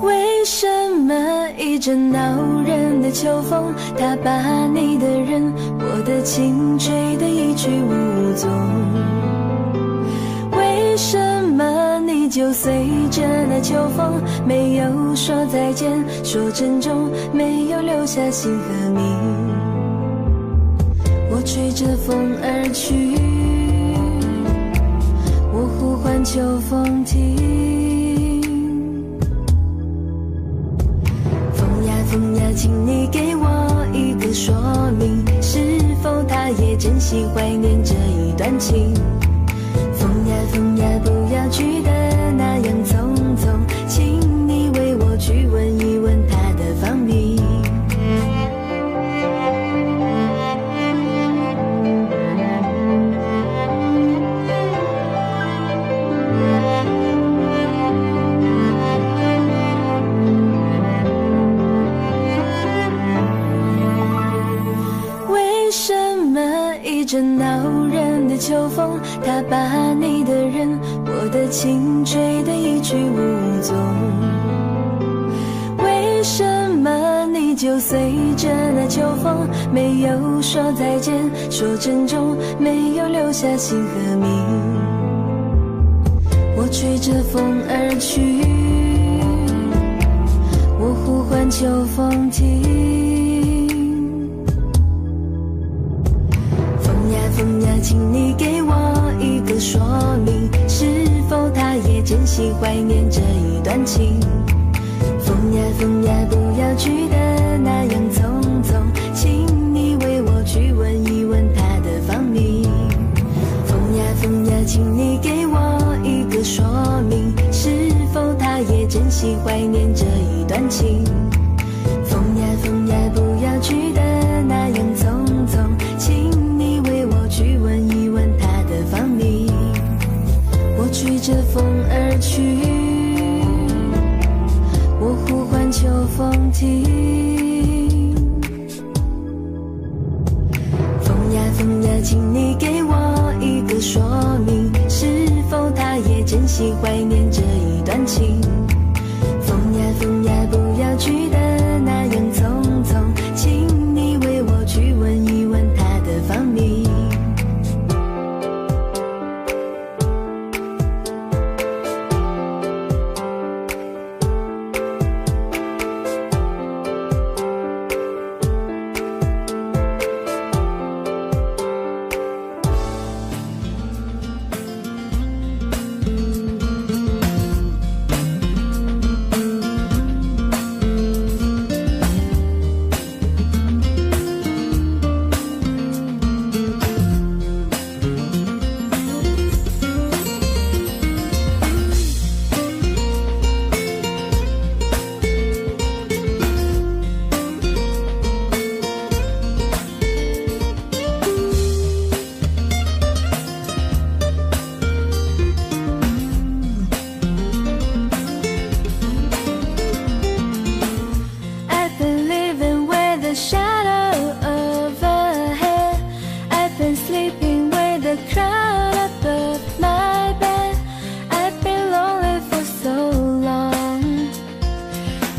为什么一阵恼人的秋风，它把你的人，我的情吹得一去无踪？为什么你就随着那秋风，没有说再见，说珍重，没有留下姓和名？我吹着风而去，我呼唤秋风停。风呀，请你给我一个说明，是否他也珍惜怀念这一段情？风呀，不要去的那样匆匆，请你为我去问一问他的芳名。一阵恼人的秋风，它把你的人，我的情吹得一去无踪。为什么你就随着那秋风，没有说再见，说珍重，没有留下姓和名？我吹着风而去，我呼唤秋风停。风呀，请你给我一个说明，是否他也珍惜怀念这一段情？风呀，不要去的那样匆匆，请你为我去问一问他的芳名。风呀，请你给我一个说明，是否他也珍惜怀念这一段情？风呀，不要去的那样匆匆，请你为我去问一问他的芳名。我吹着风而去，我呼唤秋风停。风呀，请你给我一个说明，是否他也珍惜怀念这一段情？风呀，不要去的那样匆匆，请你为我去问一问他的芳名。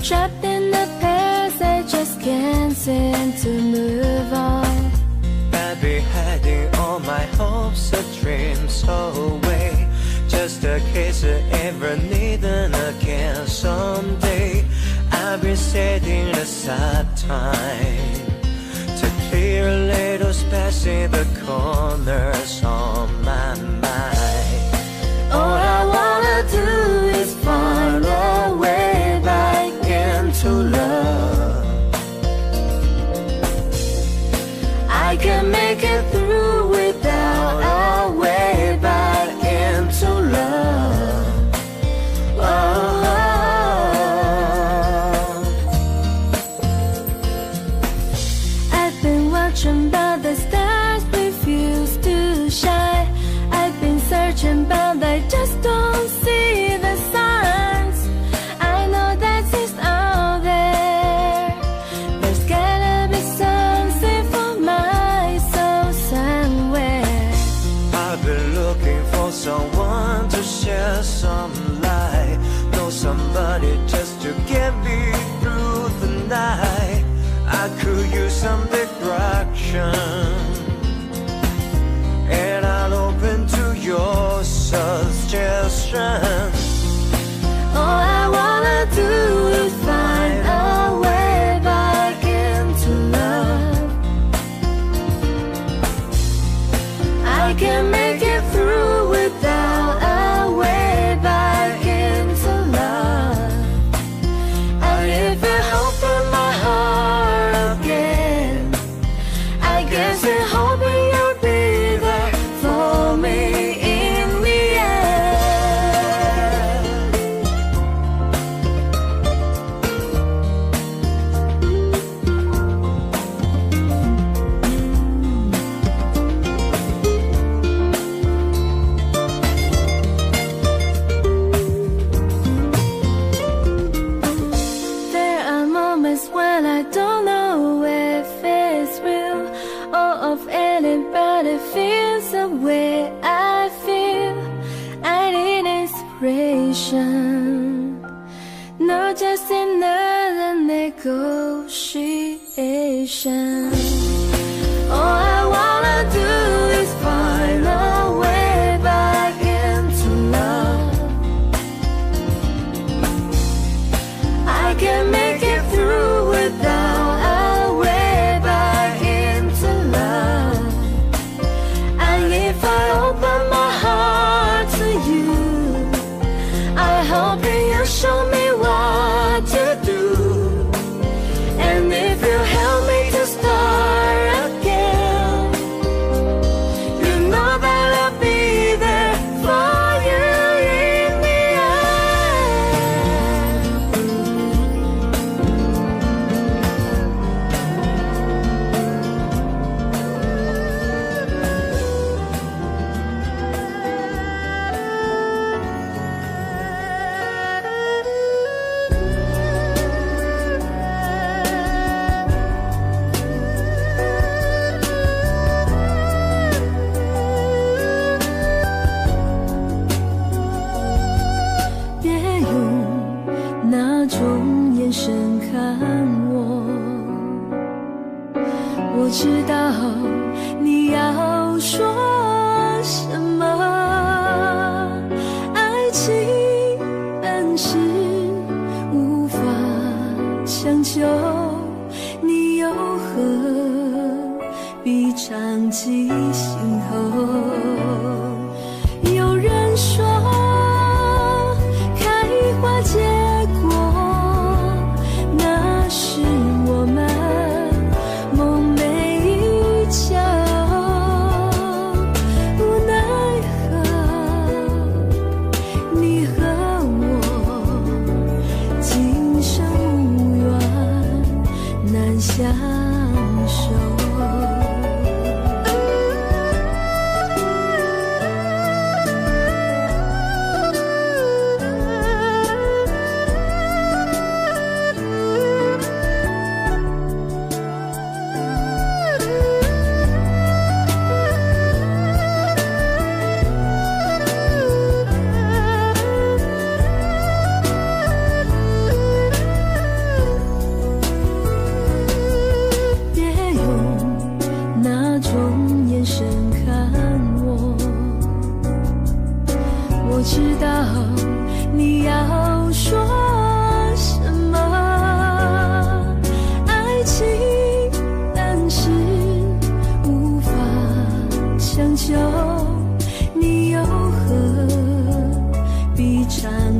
Trapped in the past, I just can't seem to move on. I've been hiding all my hopes and dreams away, just in case I ever need them again someday. I've been setting aside time to clear little space in the corners of my mind. All I wanna do is find a way back into love. I can make it through without a way back into love. Oh. I've been watching but the stars refuse to shine. I've been searching but I just don't see the signs. I know that it's out there. There's gotta be something for my soul somewhere. I've been looking for someone to share some light, know somebody just to get me through the night. I could use some distraction, and I'm open to your suggestions. All I wanna do is find a way back into love. I can make it through without a way back into love. And if I open my heart again, I guess I'm hoping you'll be there for me in the end. There are moments when I don't know if it's real or of anybody feels the way I feel. I need inspiration, not just another negotiation. All I wanna do is find a way back into love. I can make it through without a way back into love. And if I open my heart to you, I hope you'll show me what to do. And if you help me to start again, you know that I'll be there for you in the别用那种眼神看我，我知道你要说什么。爱情本是无法强求，你又何必长记心头？有人说开花结果，那是我们梦寐以求。无奈何，你和我今生无缘，难相守。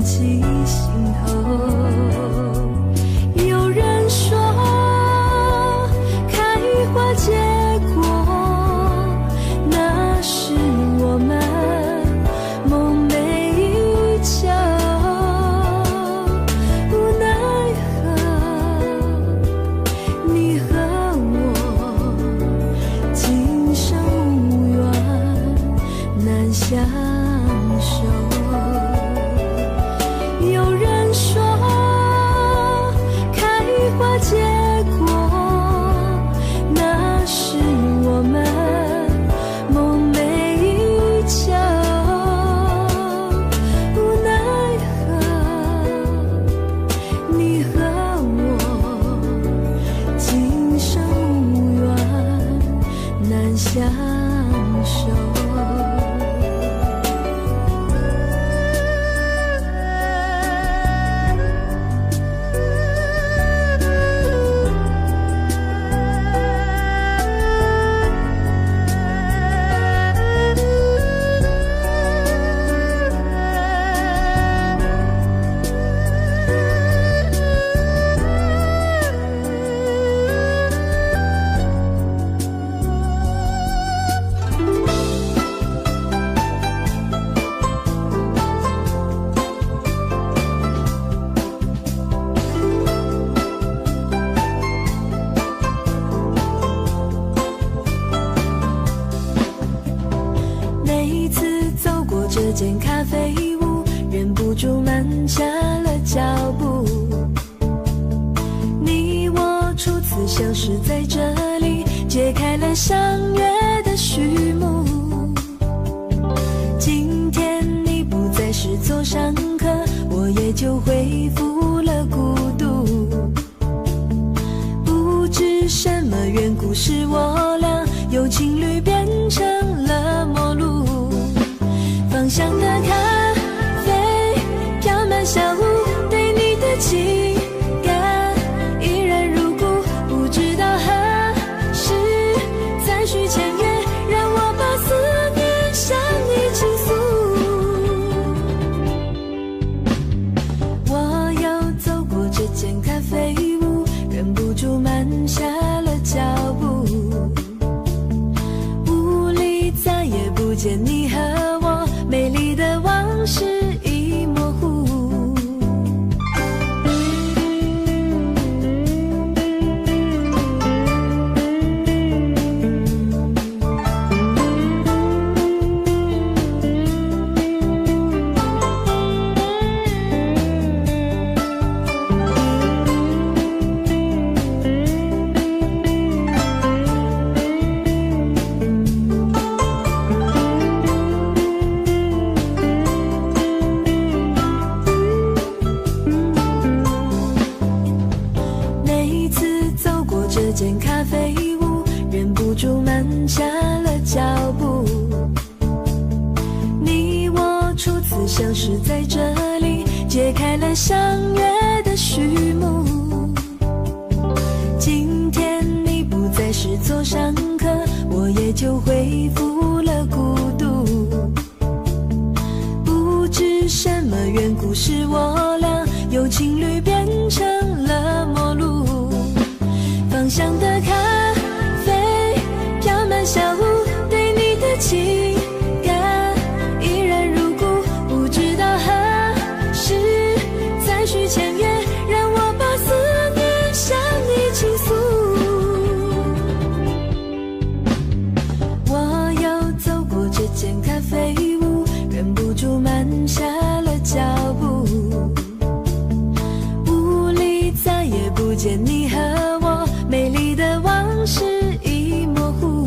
起心头。有人说开花结果，那是我们梦寐以求，无奈何你和我今生无缘，难相守。有人说开花结果，那是我们梦寐以求，无奈何你和我今生无缘，难相守。每一次走过这间咖啡屋，忍不住慢下了脚步。你我初次相识在这里，揭开了相约的序幕。今天你不再是座上客，我也就恢复了孤独。不知什么缘故，使我俩由情侣变成了陌路。芳香的咖啡飘满小屋，对你的情感依然如故。不知道何时再续前缘，让我把思念向你倾诉。我又走过这间咖啡屋，忍不住慢下了脚步。屋里再也不见你和我，美丽的往事已模糊。这间咖啡屋，忍不住慢下了脚步。你我初次相识在这里，揭开了相约的序幕。今天你不再是座上客，我也就恢复了孤独。不知什么缘故，使我俩由情侣变成了陌路。芳香的咖啡飘满小屋，对你的情感依然如故。不知道何时再续前缘，让我把思念向你倾诉。我又走过这间咖啡屋，忍不住慢下了脚步。屋里再也不见你和我，美丽的往事已模糊。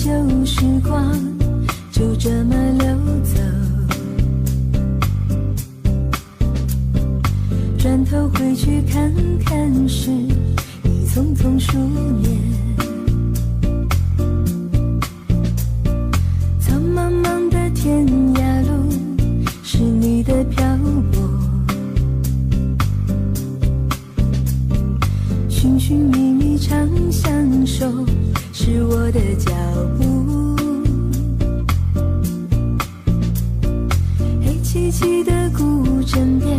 旧时光就这么溜走，转头回去看看时，已匆匆数年。苍茫茫的天涯路，是你的漂泊，寻寻觅觅常相守，是我的脚步。黑漆漆的古镇边，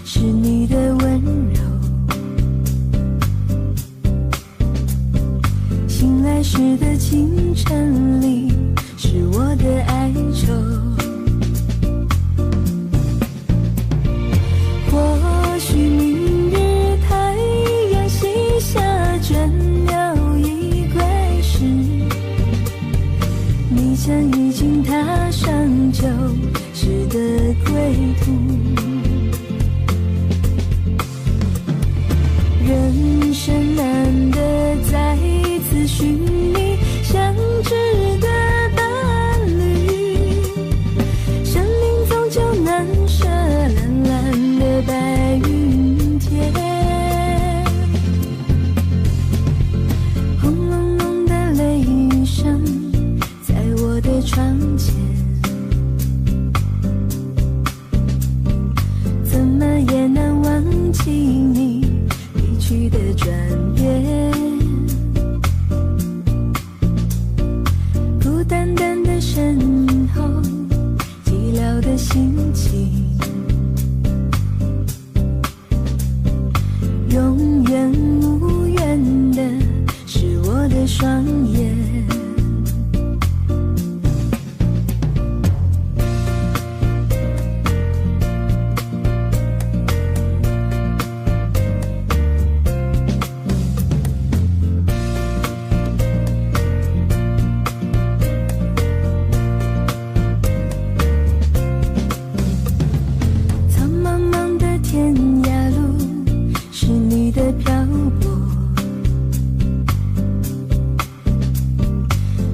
是你的温柔。醒来时的清晨里，是我的哀愁。或许明日太阳西下，倦鸟已归时，你将已经踏上旧时的归途。人生难得再次寻觅相知的伴侣，生命终究难舍蓝蓝的白云天。轰隆隆的雷雨声在我的窗前，怎么也难忘记你离去的转变。孤单单的身后，寂寥的心情，永远无缘的是我的双眼。苍茫茫的天涯路，是你的漂泊，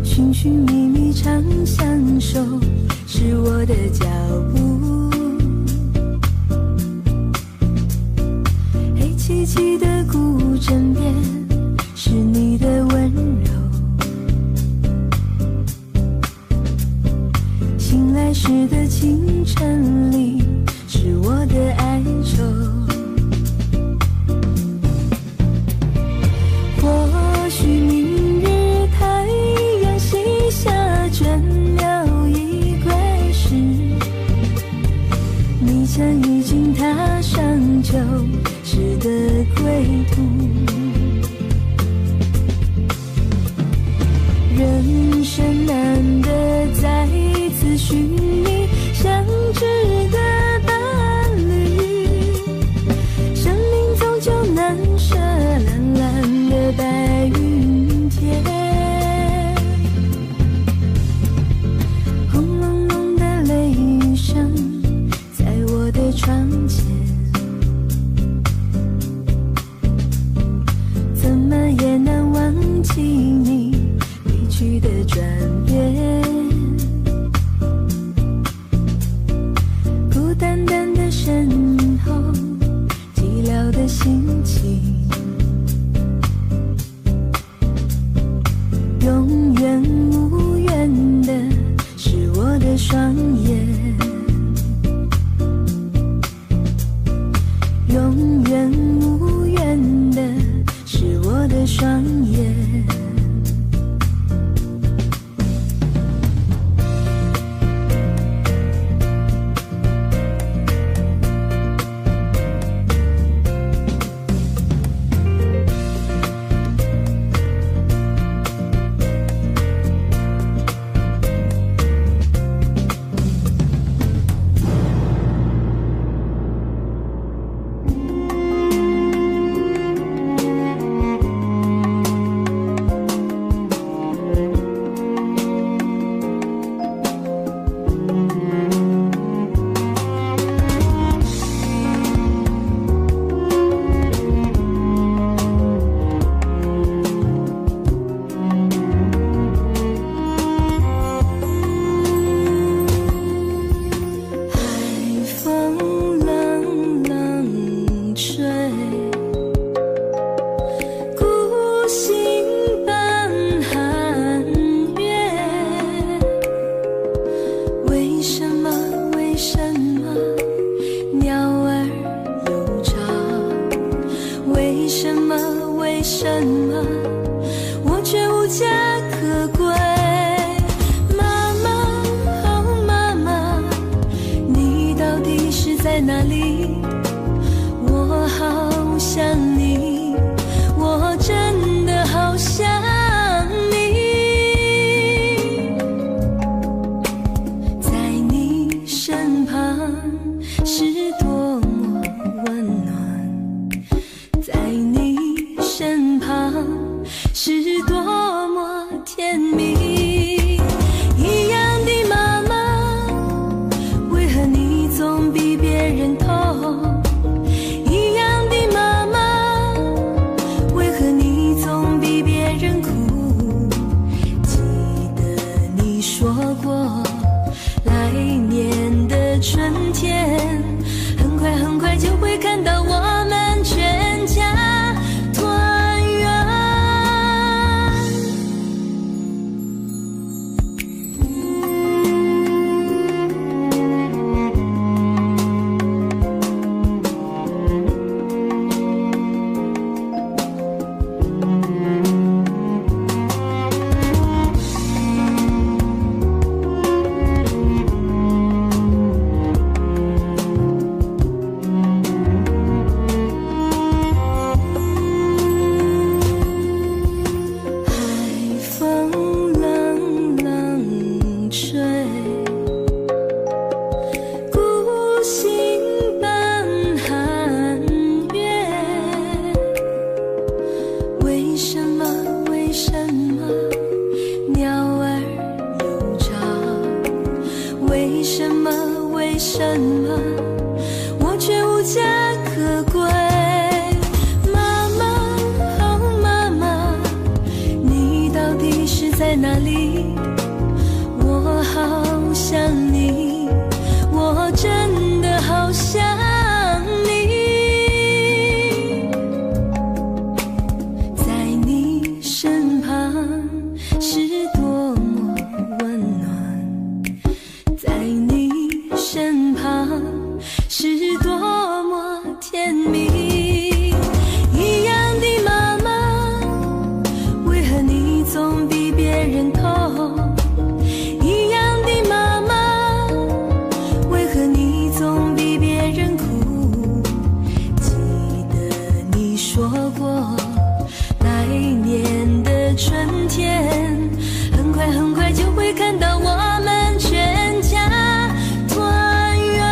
寻寻觅觅常相守，是我的脚步。黑漆漆的古镇边，是你的温柔。醒来时的清晨里，是我的哀愁。或许明日太阳西下，倦鸟已归时，你将已经踏上旧时的归途。哪里？我好想你，我真的好想你，在你身旁是多么温暖，在你身旁是多么甜蜜。一样的妈妈，为何你总比别人痛？一样的妈妈，为何你总比别人苦？记得你说过，来年的春天，很快很快就会看到我们全家团圆。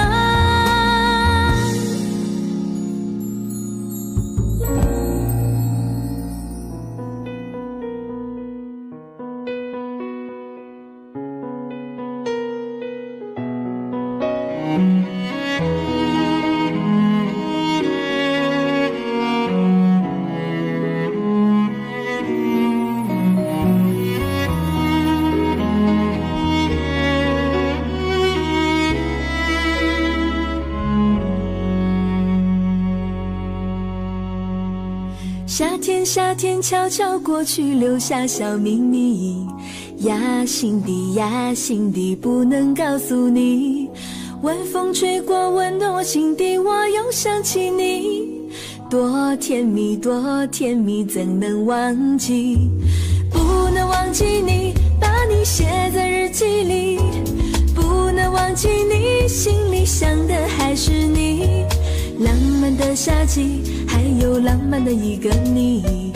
夏天，夏天悄悄过去，留下小秘密，压心底，压心底，不能告诉你。晚风吹过，温暖我心底，我又想起你，多甜蜜，多甜蜜，怎能忘记？不能忘记你，把你写在日记里，不能忘记你，心里想的还是你。浪漫的夏季，还有浪漫的一个你，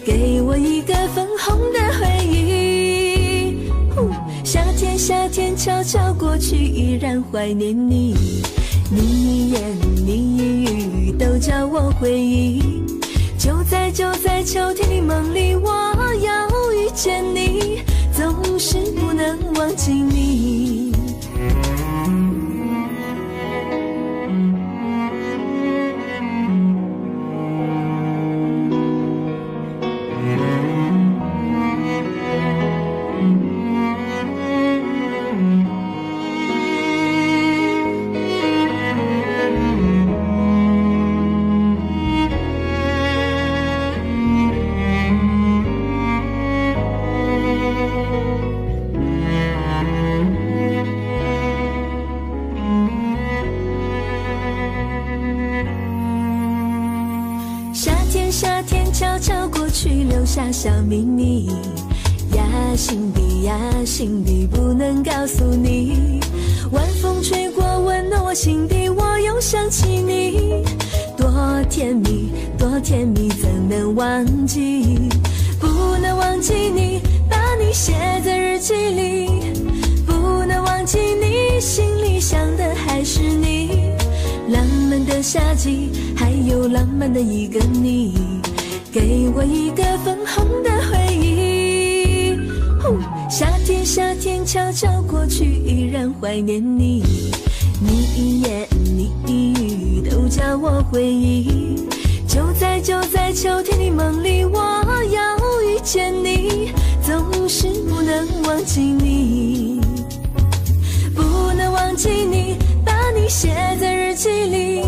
给我一个粉红的回忆。夏天，夏天悄悄过去，依然怀念你，你一言你一语都叫我回忆。就在秋天的梦里，我要遇见你，总是不能忘记你。夏天悄悄过去，留下小秘密，压心底，压心底，不能告诉你。晚风吹过，温暖我心底，我又想起你，多甜蜜，多甜蜜，怎能忘记？不能忘记你，把你写在日记里，不能忘记你，心里想的还是你。浪漫的夏季，还有浪漫的一个你，给我一个粉红的回忆。夏天，夏天悄悄过去，依然怀念你，你一言你一语都叫我回忆。就在秋天的梦里，我要遇见你，总是不能忘记你，不能忘记你，把你写在日记里，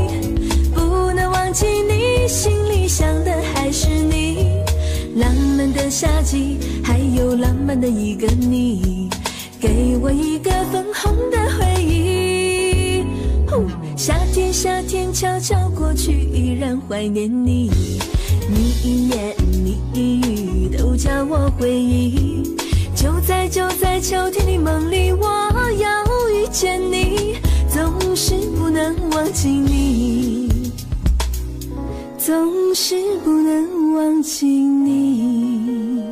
不能忘记你，心里想的还是你。浪漫的夏季，还有浪漫的一个你，给我一个粉红的回忆。夏天，夏天悄悄过去，依然怀念你，你一言你一语都叫我回忆。就在秋天的梦里，我要遇见你，总是不能忘记你，总是不能忘记你。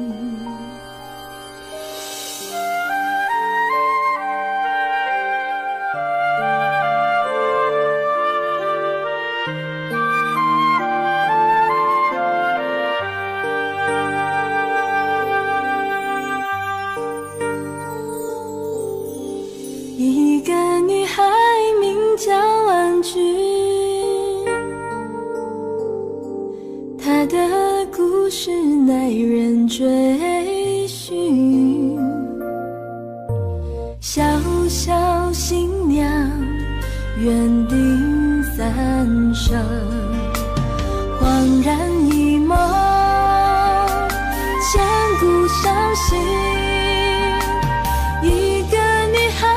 一个女孩名叫婉君，她的故事耐人追寻。缘定三生，恍然一梦，千古伤心。一个女孩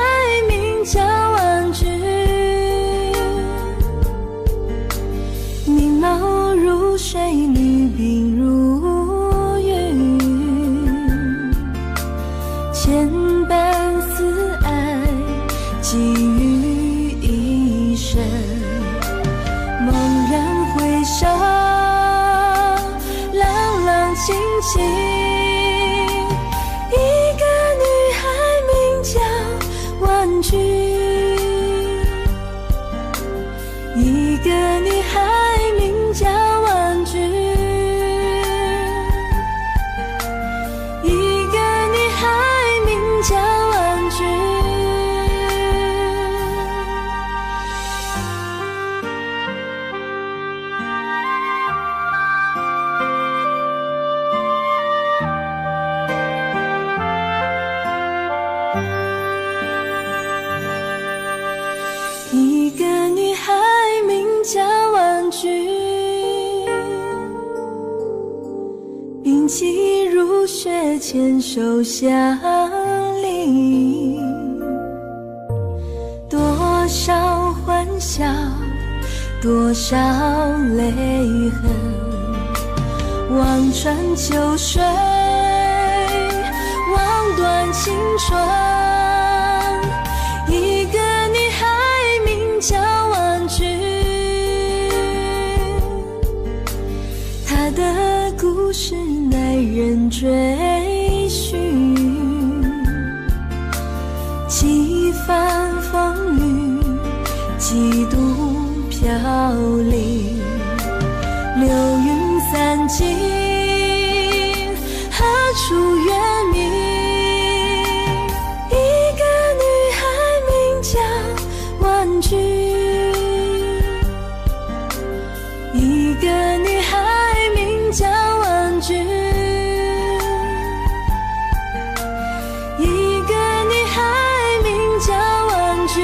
名叫婉君，明眸如水，女鬓如云，千般思爱寄予一身。猛然回首，朗朗清清，一个女孩名叫婉君，一个女孩名叫婉君，一个女孩名叫婉君。一个女孩名叫婉君，屏气如雪，牵手相邻。多少欢笑，多少泪痕，望穿秋水，望断青春。一个女孩名叫婉君，她的故事耐人追寻，几番风雨，几度飘零，流云散尽，何处月明？一个女孩名叫婉君，一个女孩名叫婉君，一个女孩名叫婉君。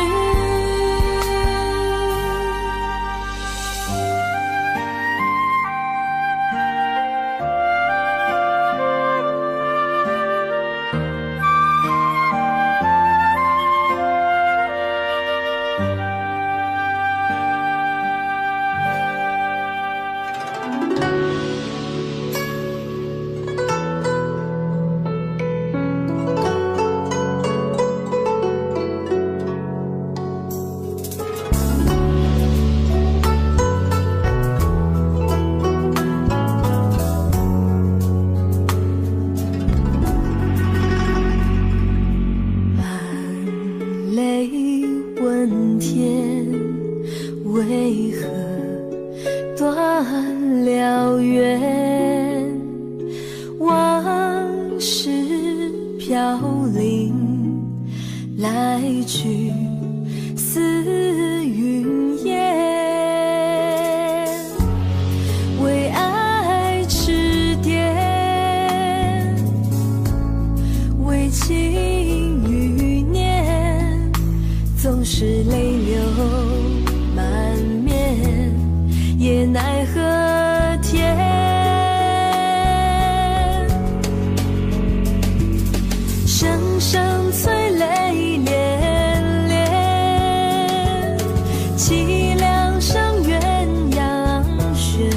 问天为何断了缘，往事飘零，来去似云烟，为爱痴癫，为情欲念，总是泪流满面，也奈何天。声声催泪连连，凄凉上鸳鸯雪，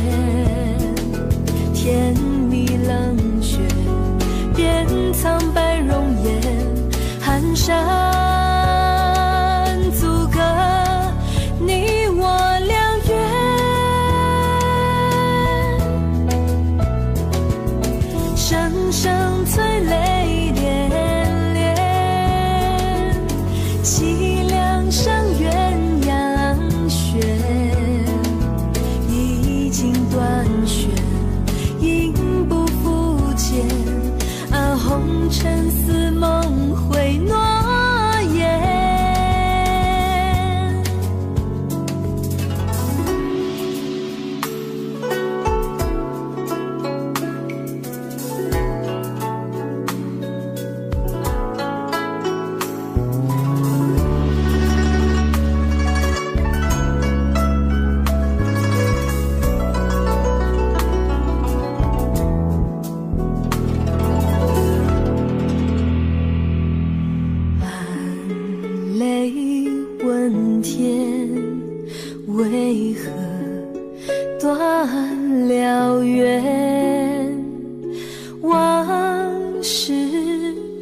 甜蜜冷却，变苍白容颜，寒山声声催泪连连，凄凉上鸳鸯雪，已经断弦，应不复见。啊，红尘似梦回诺言。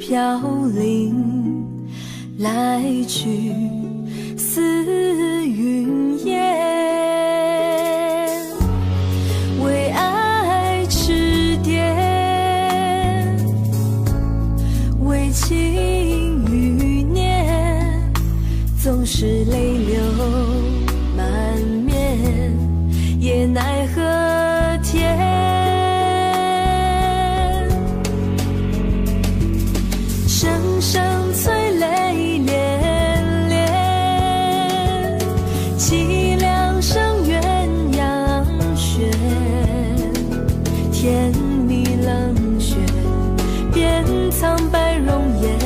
飘零，来去似云烟，为爱痴癫，为情欲念，总是泪流满面，也奈何天。声声催泪连连，凄凉声鸳鸯旋，甜蜜冷血，变苍白容颜，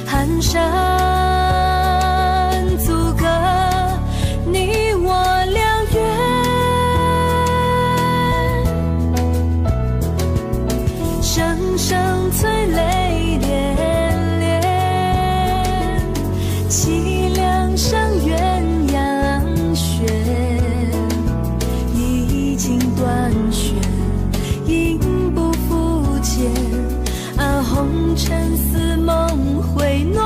寒山阻隔你我两缘，声声催泪连连，凄凉声鸳鸯旋，已经断弦，应不复见。啊，红尘似梦回诺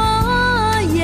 言。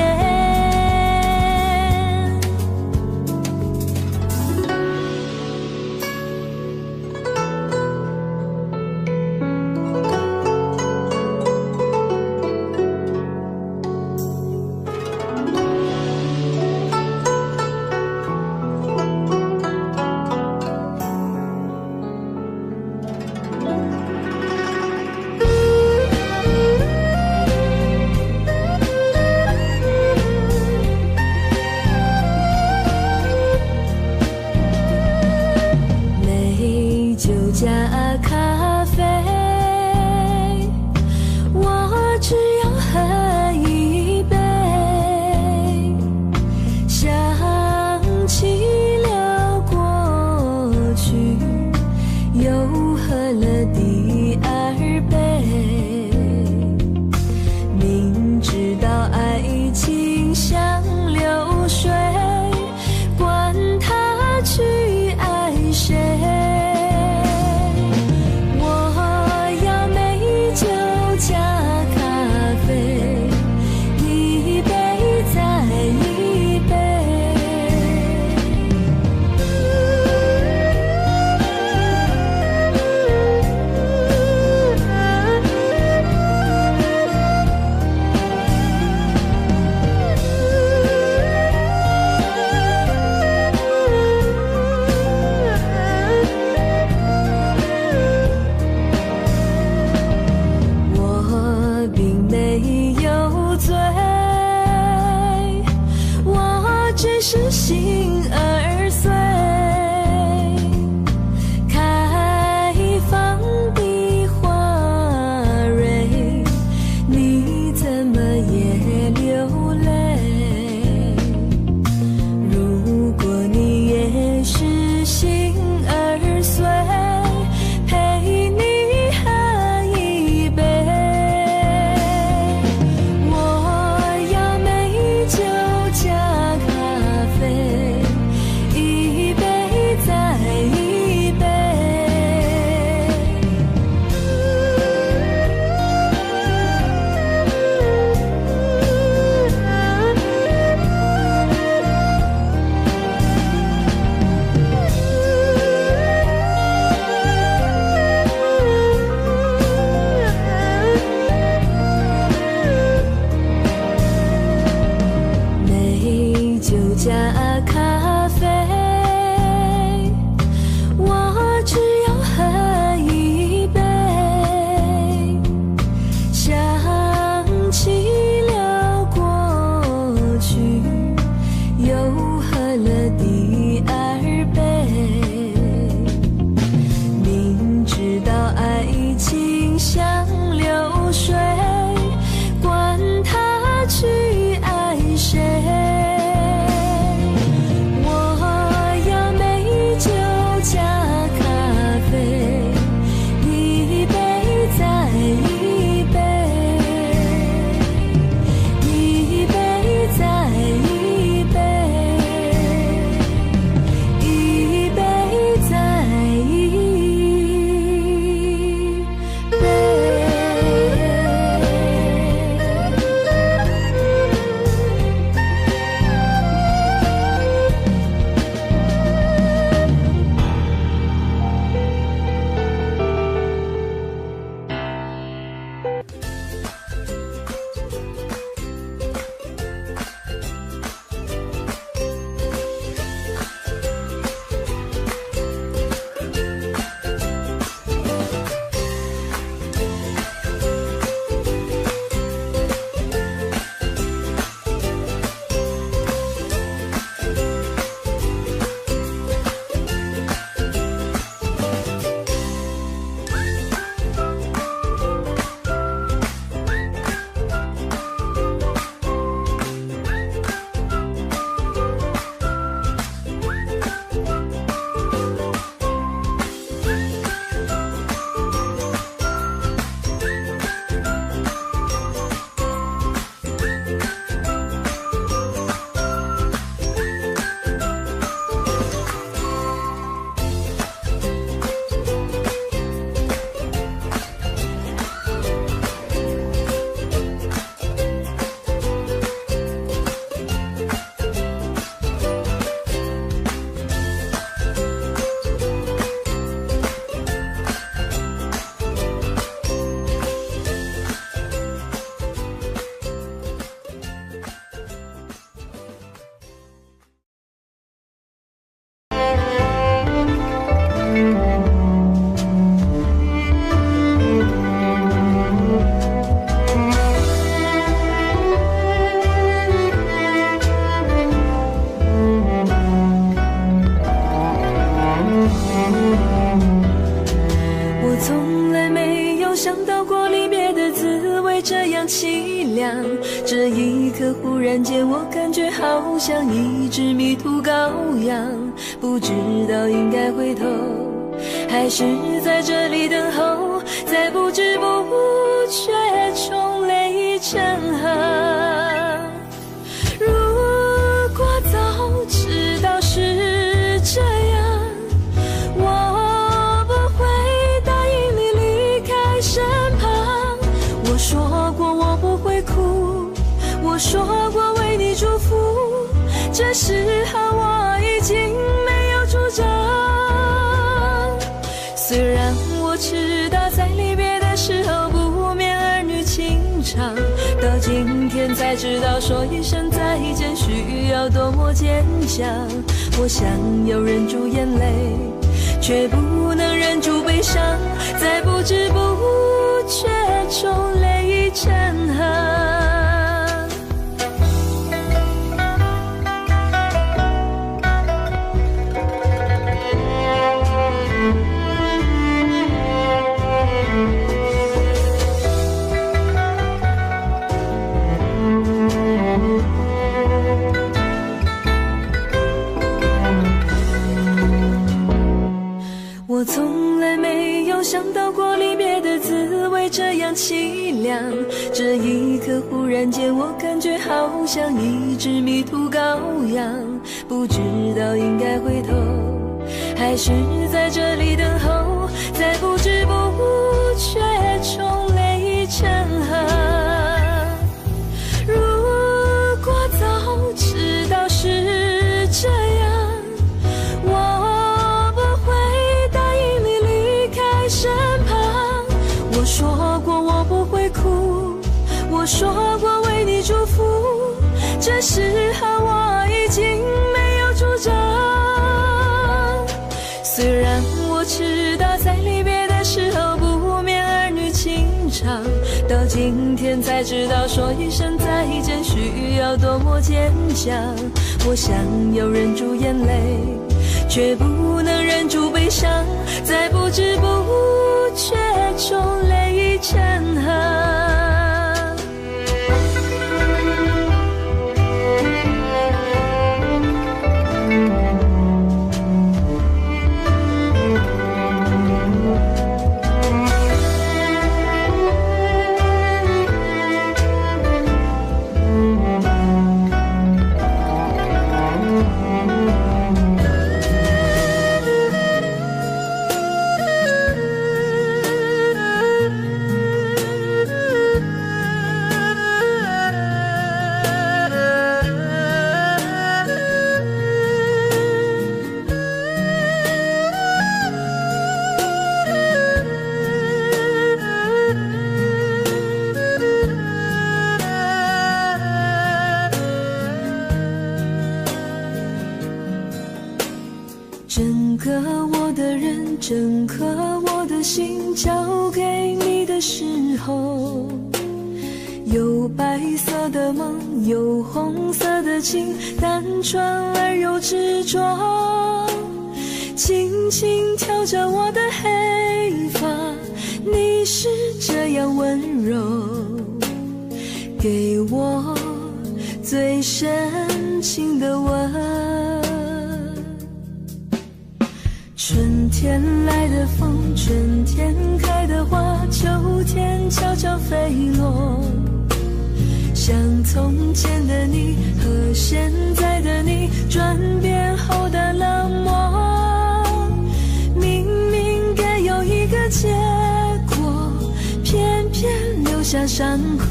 这样凄凉。这一刻忽然间我感觉好像一只迷途羔羊，不知道应该回头还是在这里等候，在不知不觉中泪成行。如果早知道是这样，我不会答应你离开身旁。我说过我不会哭，我说过为你祝福，这时候我已经没有主张。虽然我知道在离别的时候不免儿女情长，到今天才知道说一声再见需要多么坚强。我想要忍住眼泪，却不能忍住悲伤，在不知不觉中泪成行。我从来没有想到过离别的滋味这样凄凉，这一刻忽然间我感觉好像一只迷途羔羊，不知道应该回头还是在这里等候，在不知不觉中泪成行。如果早知道是这样，我不会答应你离开身旁。我说过我不会哭，我说过为你祝福，这时候我已经没有主张。虽然我知道在离别的时候不免儿女情长，到今天才知道说一声再见需要多么坚强。我想要忍住眼泪，却不能忍住悲伤，在不知不觉中泪成行。整个我的人，整颗我的心交给你的时候，有白色的梦，有红色的情，单纯而又执着，轻轻挑着我的黑发，你是这样温柔，给我最深情的吻。春天来的风，春天开的花，秋天悄悄飞落，像从前的你和现在的你转变后的冷漠，明明该有一个结果，偏偏留下伤口，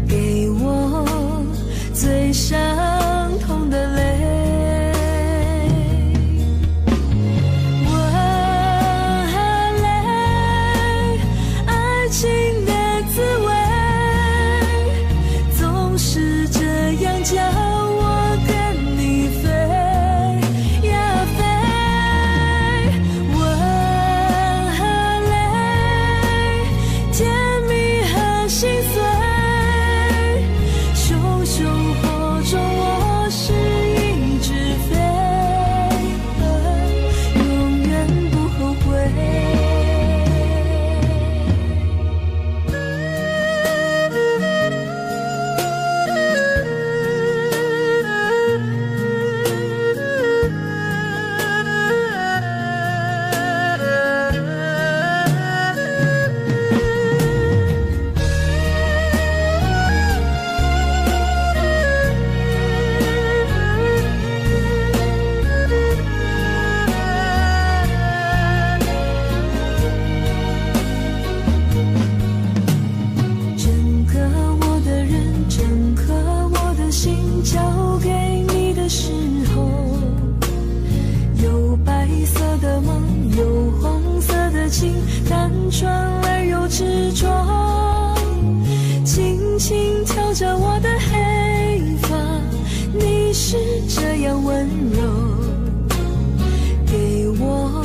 给我最伤痛的泪。心碎，熊熊火中柔，给我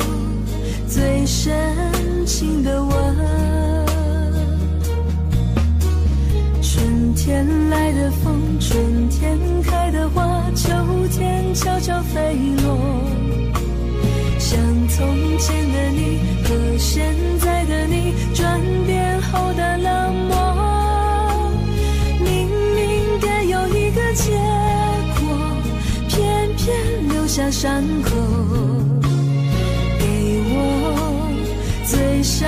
最深情的吻。春天来的风，春天开的花，秋天悄悄飞落。像从前的你和现在的你，转变后的冷漠。明明该有一个结果，偏偏留下伤口。给我最深